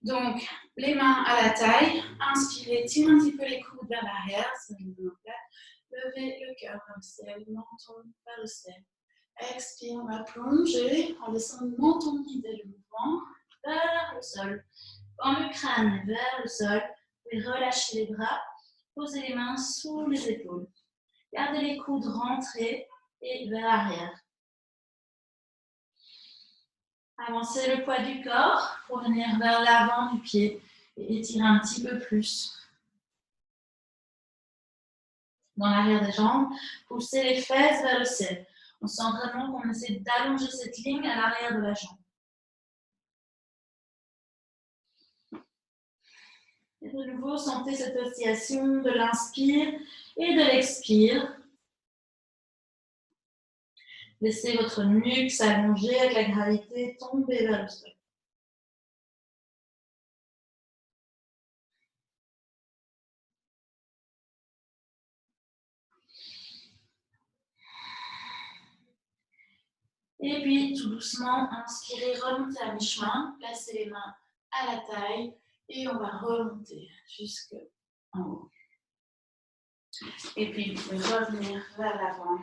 Donc, les mains à la taille. Inspirez, tirez un petit peu les coudes vers l'arrière. Levez le cœur vers le ciel, menton vers le ciel. Expire, on va plonger en laissant le menton guider le mouvement vers le sol. Quand le crâne vers le sol, vous pouvez relâcher les bras, posez les mains sous les épaules. Gardez les coudes rentrés et vers l'arrière. Avancez le poids du corps pour venir vers l'avant du pied et étirer un petit peu plus. Dans l'arrière des jambes, poussez les fesses vers le ciel. On sent vraiment qu'on essaie d'allonger cette ligne à l'arrière de la jambe. Et de nouveau, sentez cette oscillation de l'inspire et de l'expire. Laissez votre nuque s'allonger avec la gravité, tomber vers le sol. Et puis, tout doucement, inspirez, remontez à mi-chemin, placez les mains à la taille et on va remonter jusqu'en haut. Et puis, vous pouvez revenir vers l'avant,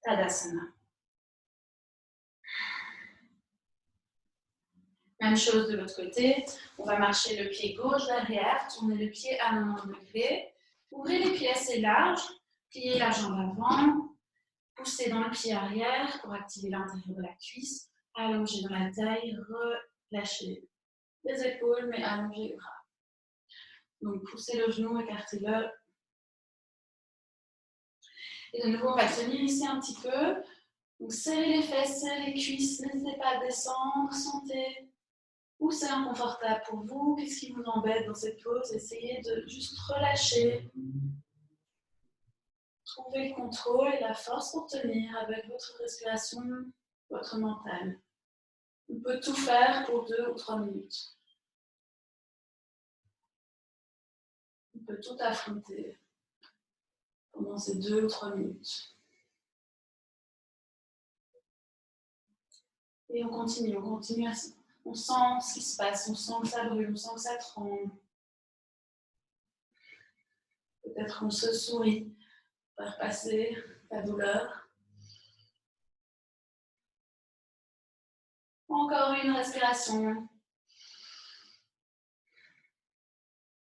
Tadasana. Même chose de l'autre côté, on va marcher le pied gauche derrière, tourner le pied à 90 degrés, ouvrez les pieds assez larges, pliez la jambe avant, poussez dans le pied arrière pour activer l'intérieur de la cuisse, allongez dans la taille, relâchez les épaules, mais allongez les bras. Donc poussez le genou, écartez-le. Et de nouveau, on va tenir ici un petit peu. Donc serrez les fesses, serrez les cuisses, n'hésitez pas à descendre, sentez où c'est inconfortable pour vous, qu'est-ce qui vous embête dans cette pause. Essayez de juste relâcher. Trouvez le contrôle et la force pour tenir avec votre respiration, votre mental. On peut tout faire pour 2 ou 3 minutes. On peut tout affronter pendant ces 2 ou 3 minutes. Et on continue On sent ce qui se passe, on sent que ça brûle, on sent que ça tremble. Peut-être qu'on se sourit pour faire passer la douleur. Encore une respiration.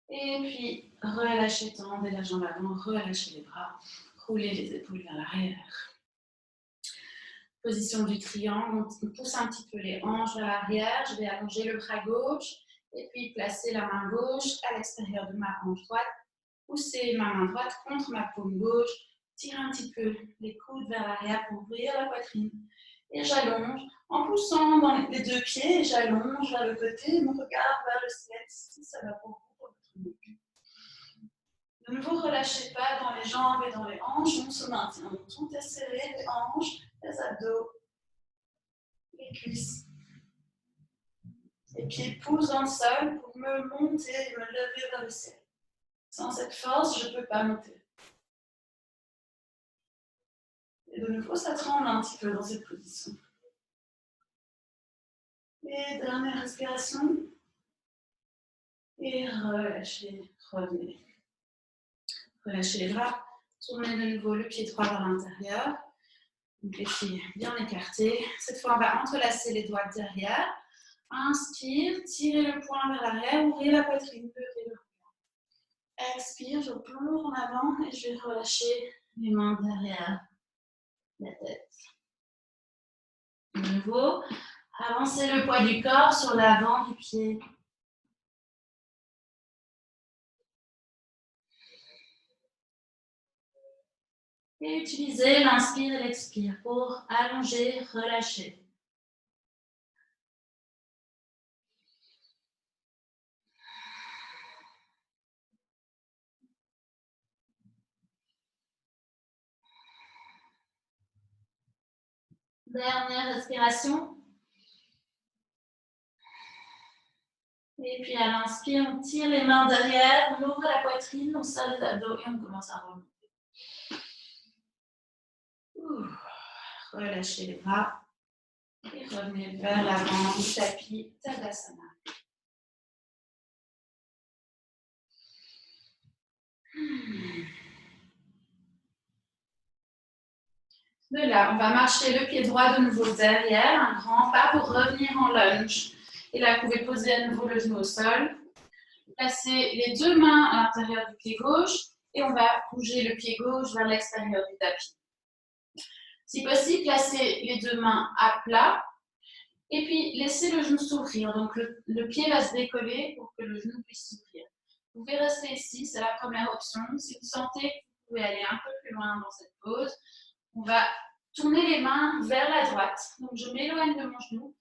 Et puis, relâchez, tendez la jambe avant, relâchez les bras, roulez les épaules vers l'arrière. Position du triangle, on pousse un petit peu les hanches vers l'arrière. Je vais allonger le bras gauche et puis placer la main gauche à l'extérieur de ma hanche droite. Pousser ma main droite contre ma paume gauche. Tire un petit peu les coudes vers l'arrière pour ouvrir la poitrine. Et j'allonge en poussant dans les deux pieds. J'allonge vers le côté, mon regard vers le ciel. Si ça va pour vous, pour votre nuque. De nouveau, relâchez pas dans les jambes et dans les hanches. On se maintient. Donc, tout est serré, les hanches, les abdos, les cuisses. Les pieds poussent dans le sol pour me monter et me lever vers le ciel. Sans cette force, je ne peux pas monter. Et de nouveau, ça tremble un petit peu dans cette position. Et dernière respiration. Et relâchez, revenez. Relâchez les bras. Tournez de nouveau le pied droit vers l'intérieur. Les pieds bien écartés. Cette fois, on va entrelacer les doigts derrière. Inspire, tirez le poing vers l'arrière, ouvrez la poitrine, levez le poing. Expire, je plonge en avant et je vais relâcher les mains derrière la tête. De nouveau, avancez le poids du corps sur l'avant du pied. Et utilisez l'inspire et l'expire pour allonger, relâcher. Dernière respiration. Et puis à l'inspire, on tire les mains derrière, on ouvre la poitrine, on serre les abdos et on commence à remonter. Relâchez les bras et revenez vers l'avant du tapis Tadasana. De là, on va marcher le pied droit de nouveau derrière, un grand pas pour revenir en lunge. Et là, vous pouvez poser à nouveau le genou au sol. Placez les deux mains à l'intérieur du pied gauche et on va bouger le pied gauche vers l'extérieur du tapis. Si possible, placez les deux mains à plat et puis laissez le genou s'ouvrir. Donc le pied va se décoller pour que le genou puisse s'ouvrir. Vous pouvez rester ici, c'est la première option. Si vous sentez que vous pouvez aller un peu plus loin dans cette pose, on va tourner les mains vers la droite. Donc je m'éloigne de mon genou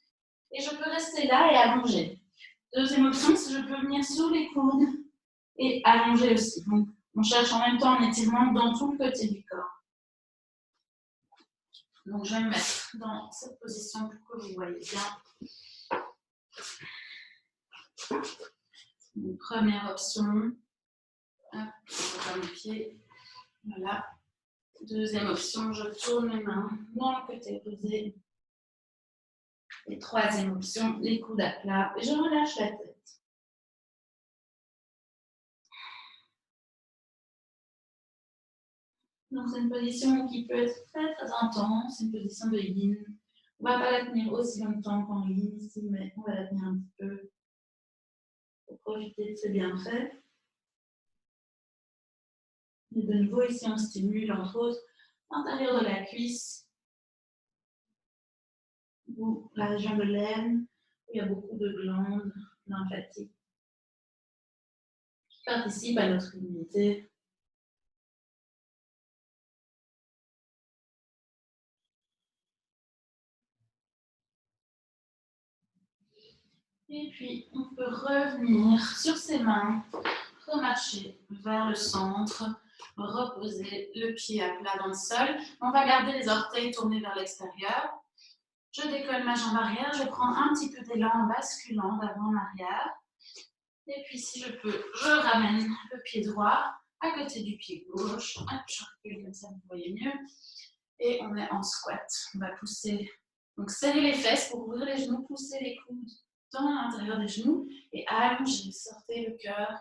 et je peux rester là et allonger. Deuxième option, c'est que je peux venir sur les coudes et allonger aussi. Donc, on cherche en même temps un étirement dans tout le côté du corps. Donc, je vais me mettre dans cette position pour que vous voyez bien. Donc, première option. Hop, je ferme mes pieds. Voilà. Deuxième option, je tourne mes mains dans le côté opposé. Et troisième option, les coudes à plat. Et je relâche la tête. Donc, c'est une position qui peut être très très intense, une position de yin. On ne va pas la tenir aussi longtemps qu'en yin ici, mais on va la tenir un petit peu pour profiter de ce bienfait. Et de nouveau, ici, on stimule entre autres l'intérieur de la cuisse ou la région de l'aine où il y a beaucoup de glandes lymphatiques qui participent à notre immunité. Et puis, on peut revenir sur ses mains, remarcher vers le centre, reposer le pied à plat dans le sol. On va garder les orteils tournés vers l'extérieur. Je décolle ma jambe arrière, je prends un petit peu d'élan en basculant d'avant en arrière. Et puis, si je peux, je ramène le pied droit à côté du pied gauche. Hop, je recule comme ça, vous voyez mieux. Et on est en squat. On va pousser, donc serrer les fesses pour ouvrir les genoux, pousser les coudes dans l'intérieur des genoux et allongez, sortez le cœur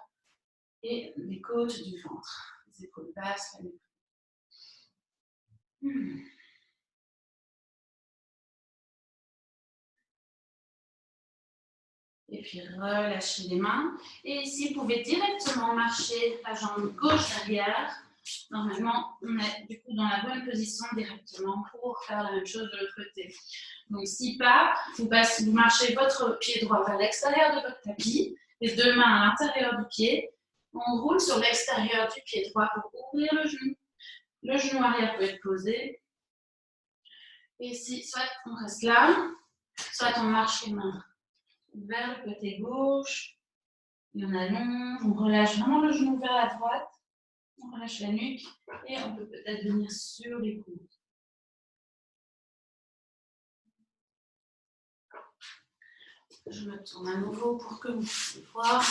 et les côtes du ventre. Les épaules basses, la nuque. Et puis relâchez les mains. Et ici, vous pouvez directement marcher la jambe gauche derrière. Normalement, on est du coup dans la bonne position directement pour faire la même chose de l'autre côté. Donc, 6 pas, vous marchez votre pied droit vers l'extérieur de votre tapis, les deux mains à l'intérieur du pied. On roule sur l'extérieur du pied droit pour ouvrir le genou. Le genou arrière peut être posé. Et ici, soit on reste là, soit on marche les mains vers le côté gauche. Et on allonge, on relâche vraiment le genou vers la droite. On relâche la nuque et on peut peut-être venir sur les coudes. Je me tourne à nouveau pour que vous puissiez voir.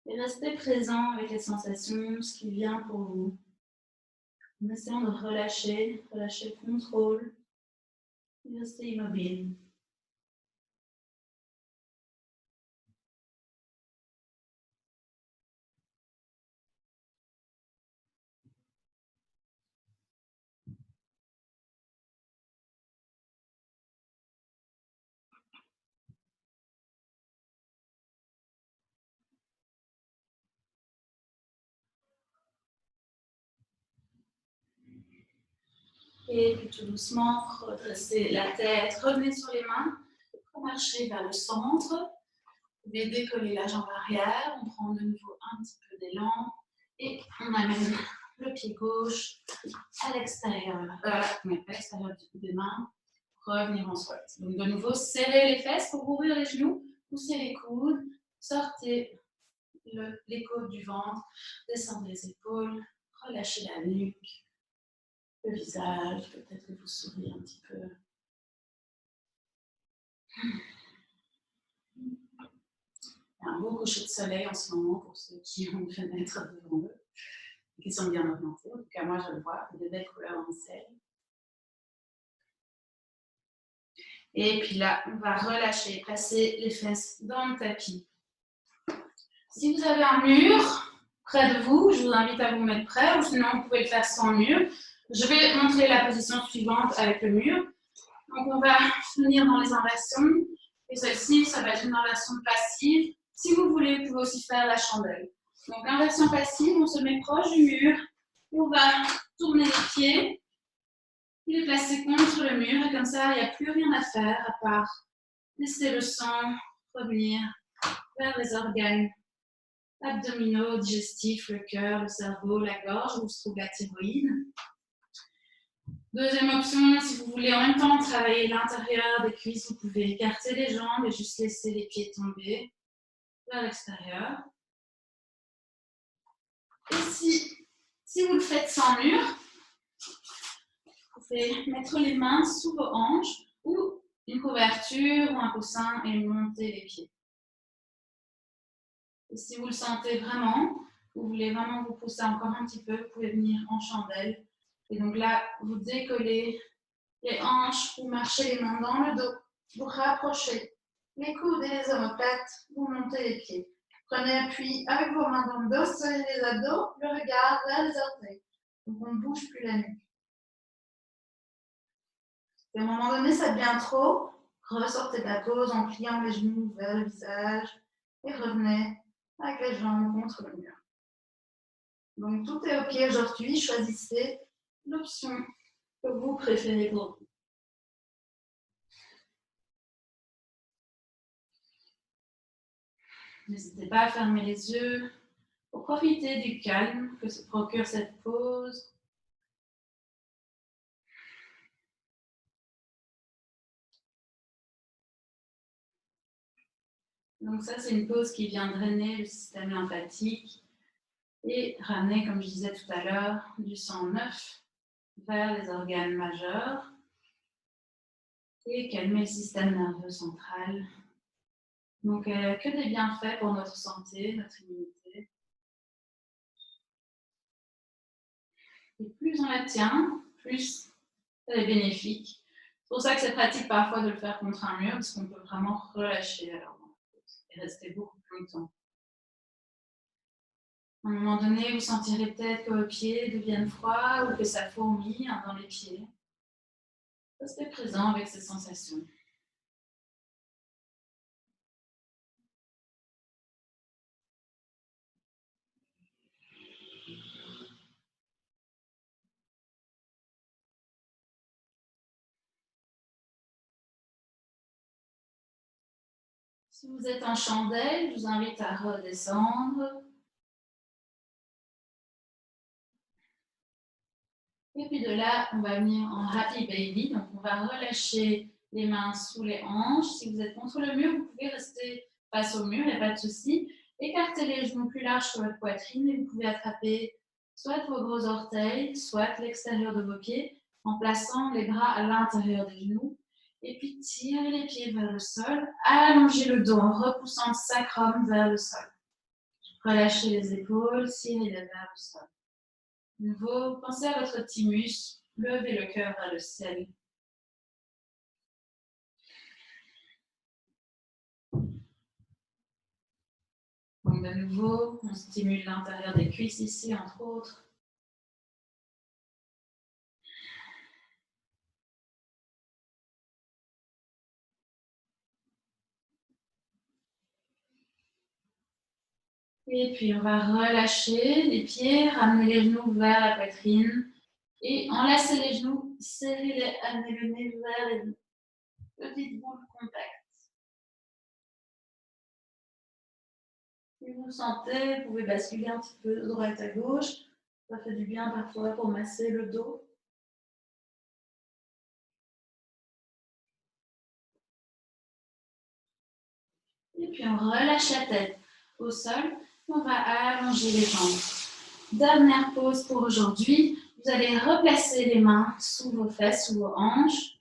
Et restez présent avec les sensations, ce qui vient pour vous. En essayant de relâcher le contrôle et rester immobile. Et puis tout doucement, redressez la tête, revenez sur les mains, marchez vers le centre. Vous pouvez décoller la jambe arrière, on prend de nouveau un petit peu d'élan et on amène le pied gauche à l'extérieur, à l'extérieur des mains, revenir en squat. Donc de nouveau, serrez les fesses pour ouvrir les genoux, poussez les coudes, sortez les côtes du ventre, descendez les épaules, relâchez la nuque, le visage, peut-être que vous souriez un petit peu. Il y a un beau coucher de soleil en ce moment pour ceux qui ont une fenêtre devant eux et qui sont bien orientés. En tout cas, moi, je le vois, des belles couleurs dans le ciel. Et puis là, on va relâcher, placer les fesses dans le tapis. Si vous avez un mur près de vous, je vous invite à vous mettre prêt, ou sinon vous pouvez le faire sans mur. Je vais montrer la position suivante avec le mur. Donc on va finir dans les inversions. Et celle-ci, ça va être une inversion passive. Si vous voulez, vous pouvez aussi faire la chandelle. Donc inversion passive, on se met proche du mur. On va tourner les pieds. Il est placé contre le mur et comme ça, il n'y a plus rien à faire à part laisser le sang revenir vers les organes abdominaux, digestifs, le cœur, le cerveau, la gorge, où se trouve la thyroïde. Deuxième option, si vous voulez en même temps travailler l'intérieur des cuisses, vous pouvez écarter les jambes et juste laisser les pieds tomber vers l'extérieur. Et si vous le faites sans mur, vous pouvez mettre les mains sous vos hanches ou une couverture ou un coussin et monter les pieds. Et si vous le sentez vraiment, vous voulez vraiment vous pousser encore un petit peu, vous pouvez venir en chandelle. Et donc là, vous décollez les hanches, vous marchez les mains dans le dos, vous rapprochez les coudes et les omoplates, vous montez les pieds. Prenez appui avec vos mains dans le dos, serrez les abdos, le regard vers les orteils. Donc on ne bouge plus la nuque. Et à un moment donné, ça devient trop, ressortez de la pause en pliant les genoux vers le visage et revenez avec les jambes contre le mur. Donc tout est OK aujourd'hui, choisissez l'option que vous préférez pour vous. N'hésitez pas à fermer les yeux pour profiter du calme que se procure cette pause. Donc ça, c'est une pause qui vient drainer le système lymphatique et ramener, comme je disais tout à l'heure, du sang neuf vers les organes majeurs et calmer le système nerveux central. Donc, que des bienfaits pour notre santé, notre immunité. Et plus on la tient, plus elle est bénéfique. C'est pour ça que c'est pratique parfois de le faire contre un mur, parce qu'on peut vraiment relâcher alors et rester beaucoup plus longtemps. À un moment donné, vous sentirez peut-être que vos pieds deviennent froids ou que ça fourmille dans les pieds. Restez présent avec ces sensations. Si vous êtes en chandelle, je vous invite à redescendre. Et puis de là, on va venir en Happy Baby. Donc, on va relâcher les mains sous les hanches. Si vous êtes contre le mur, vous pouvez rester face au mur, il n'y a pas de souci. Écartez les genoux plus larges que votre poitrine et vous pouvez attraper soit vos gros orteils, soit l'extérieur de vos pieds en plaçant les bras à l'intérieur des genoux. Et puis, tirez les pieds vers le sol. Allongez le dos en repoussant le sacrum vers le sol. Relâchez les épaules, tirez vers le sol. De nouveau, pensez à votre thymus, levez le cœur vers le ciel. Donc de nouveau, on stimule l'intérieur des cuisses ici, entre autres. Et puis on va relâcher les pieds, ramener les genoux vers la poitrine. Et enlacez les genoux, serrez-les, amenez le nez vers les genoux. Petite boule contact. Si vous sentez, vous pouvez basculer un petit peu de droite à gauche. Ça fait du bien parfois pour masser le dos. Et puis on relâche la tête au sol. On va allonger les jambes. Dernière pause pour aujourd'hui. Vous allez replacer les mains sous vos fesses, sous vos hanches.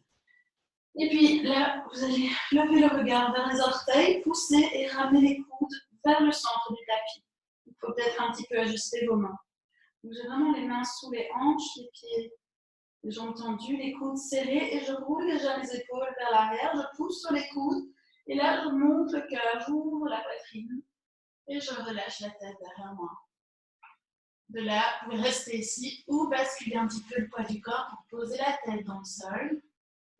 Et puis là, vous allez lever le regard vers les orteils, pousser et ramener les coudes vers le centre du tapis. Il faut peut-être un petit peu ajuster vos mains. Donc, j'ai vraiment les mains sous les hanches, les pieds, les jambes tendues, les coudes serrés et je roule déjà les épaules vers l'arrière. Je pousse sur les coudes et là, je monte le cœur, j'ouvre la poitrine et je relâche la tête derrière moi. De là, vous pouvez rester ici ou basculer un petit peu le poids du corps pour poser la tête dans le sol,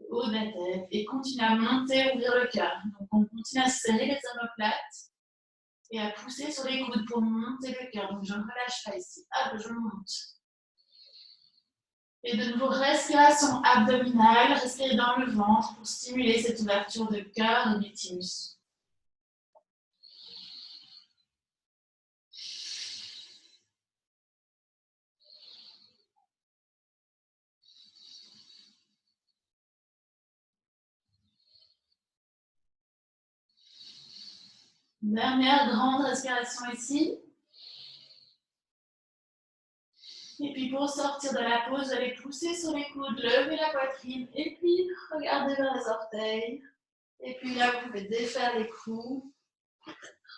le haut de la tête, et continuer à monter, ouvrir le cœur. Donc, on continue à serrer les omoplates et à pousser sur les coudes pour monter le cœur. Donc, je ne relâche pas ici. Hop, je monte. Et de nouveau, respiration abdominale, respirez dans le ventre pour stimuler cette ouverture de cœur et du thymus. Dernière grande respiration ici. Et puis pour sortir de la pause, vous allez pousser sur les coudes, lever la poitrine et puis regardez vers les orteils. Et puis là, vous pouvez défaire les coups,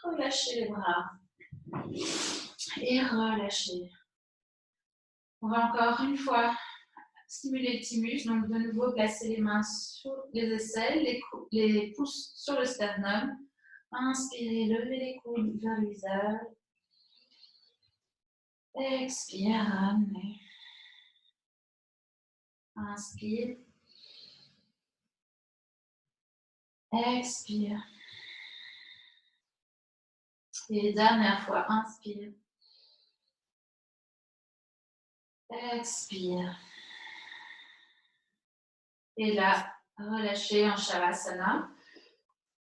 relâcher les bras et relâcher. On va encore une fois stimuler le thymus, donc de nouveau placer les mains sur les aisselles, les pouces sur le sternum. Inspirez, levez les coudes vers le visage. Expire, ramenez. Inspire. Expire. Et dernière fois, inspire. Expire. Et là, relâchez en Shavasana.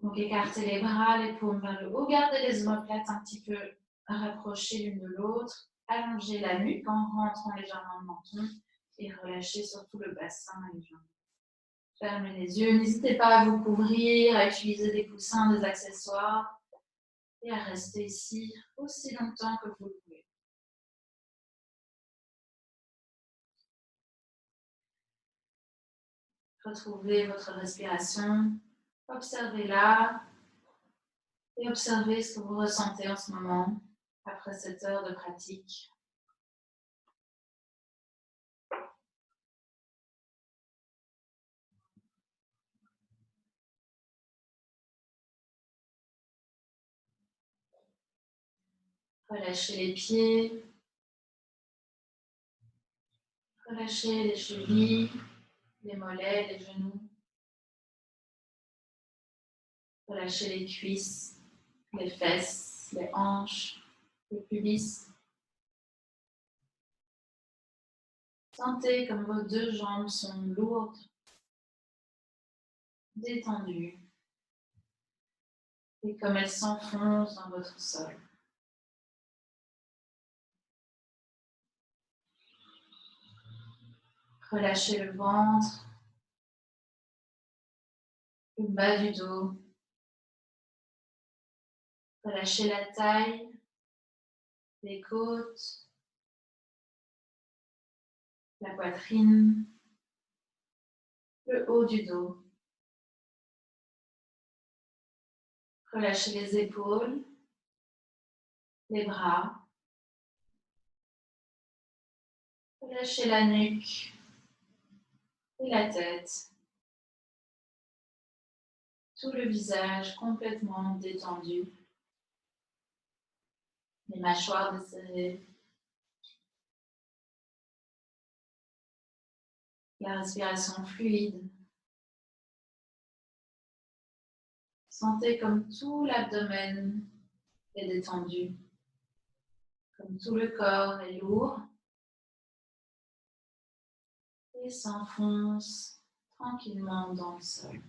Donc, écartez les bras, les paumes vers le haut. Gardez les omoplates un petit peu rapprochées l'une de l'autre. Allongez la nuque en rentrant légèrement le menton. Et relâchez surtout le bassin et les jambes. Fermez les yeux. N'hésitez pas à vous couvrir, à utiliser des coussins, des accessoires. Et à rester ici aussi longtemps que vous le pouvez. Retrouvez votre respiration. Observez-la. Et observez ce que vous ressentez en ce moment après cette heure de pratique. Relâchez les pieds. Relâchez les chevilles, les mollets, les genoux. Relâchez les cuisses, les fesses, les hanches, le pubis. Sentez comme vos deux jambes sont lourdes, détendues, et comme elles s'enfoncent dans votre sol. Relâchez le ventre, le bas du dos. Relâchez la taille, les côtes, la poitrine, le haut du dos. Relâchez les épaules, les bras. Relâchez la nuque et la tête. Tout le visage complètement détendu. Les mâchoires desserrées. La respiration fluide. Sentez comme tout l'abdomen est détendu. Comme tout le corps est lourd. Et s'enfonce tranquillement dans le sol.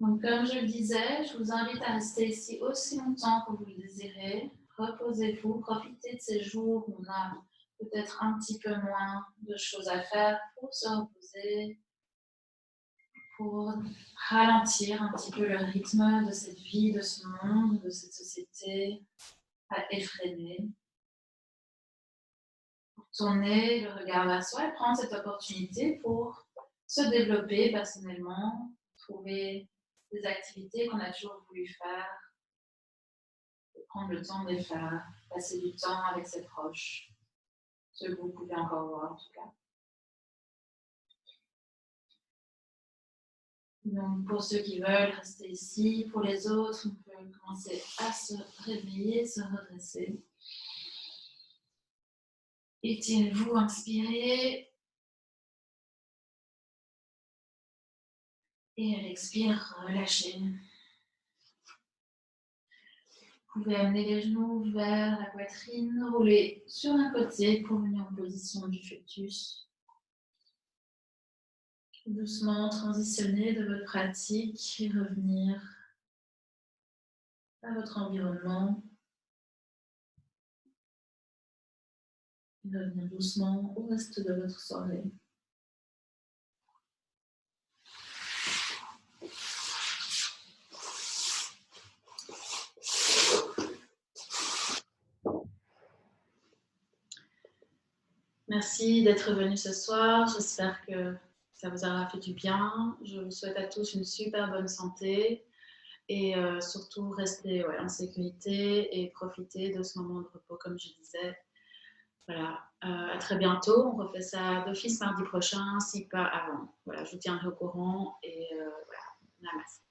Donc, comme je le disais, je vous invite à rester ici aussi longtemps que vous le désirez. Reposez-vous, profitez de ces jours où on a peut-être un petit peu moins de choses à faire pour se reposer, pour ralentir un petit peu le rythme de cette vie, de ce monde, de cette société effrénée. Pour tourner le regard vers soi et prendre cette opportunité pour se développer personnellement, trouver des activités qu'on a toujours voulu faire, prendre le temps de les faire, passer du temps avec ses proches, ce que vous pouvez encore voir en tout cas. Donc pour ceux qui veulent rester ici, pour les autres, on peut commencer à se réveiller, se redresser. Étirez-vous, inspirez. Et à l'expire, relâchez. Vous pouvez amener les genoux vers la poitrine, rouler sur un côté pour venir en position du fœtus. Doucement transitionner de votre pratique et revenir à votre environnement. Et revenir doucement au reste de votre soirée. Merci d'être venu ce soir. J'espère que ça vous aura fait du bien. Je vous souhaite à tous une super bonne santé et surtout restez en sécurité et profitez de ce moment de repos comme je disais. Voilà, à très bientôt. On refait ça d'office mardi prochain, si pas avant. Voilà, je vous tiendrai au courant et voilà, namaste.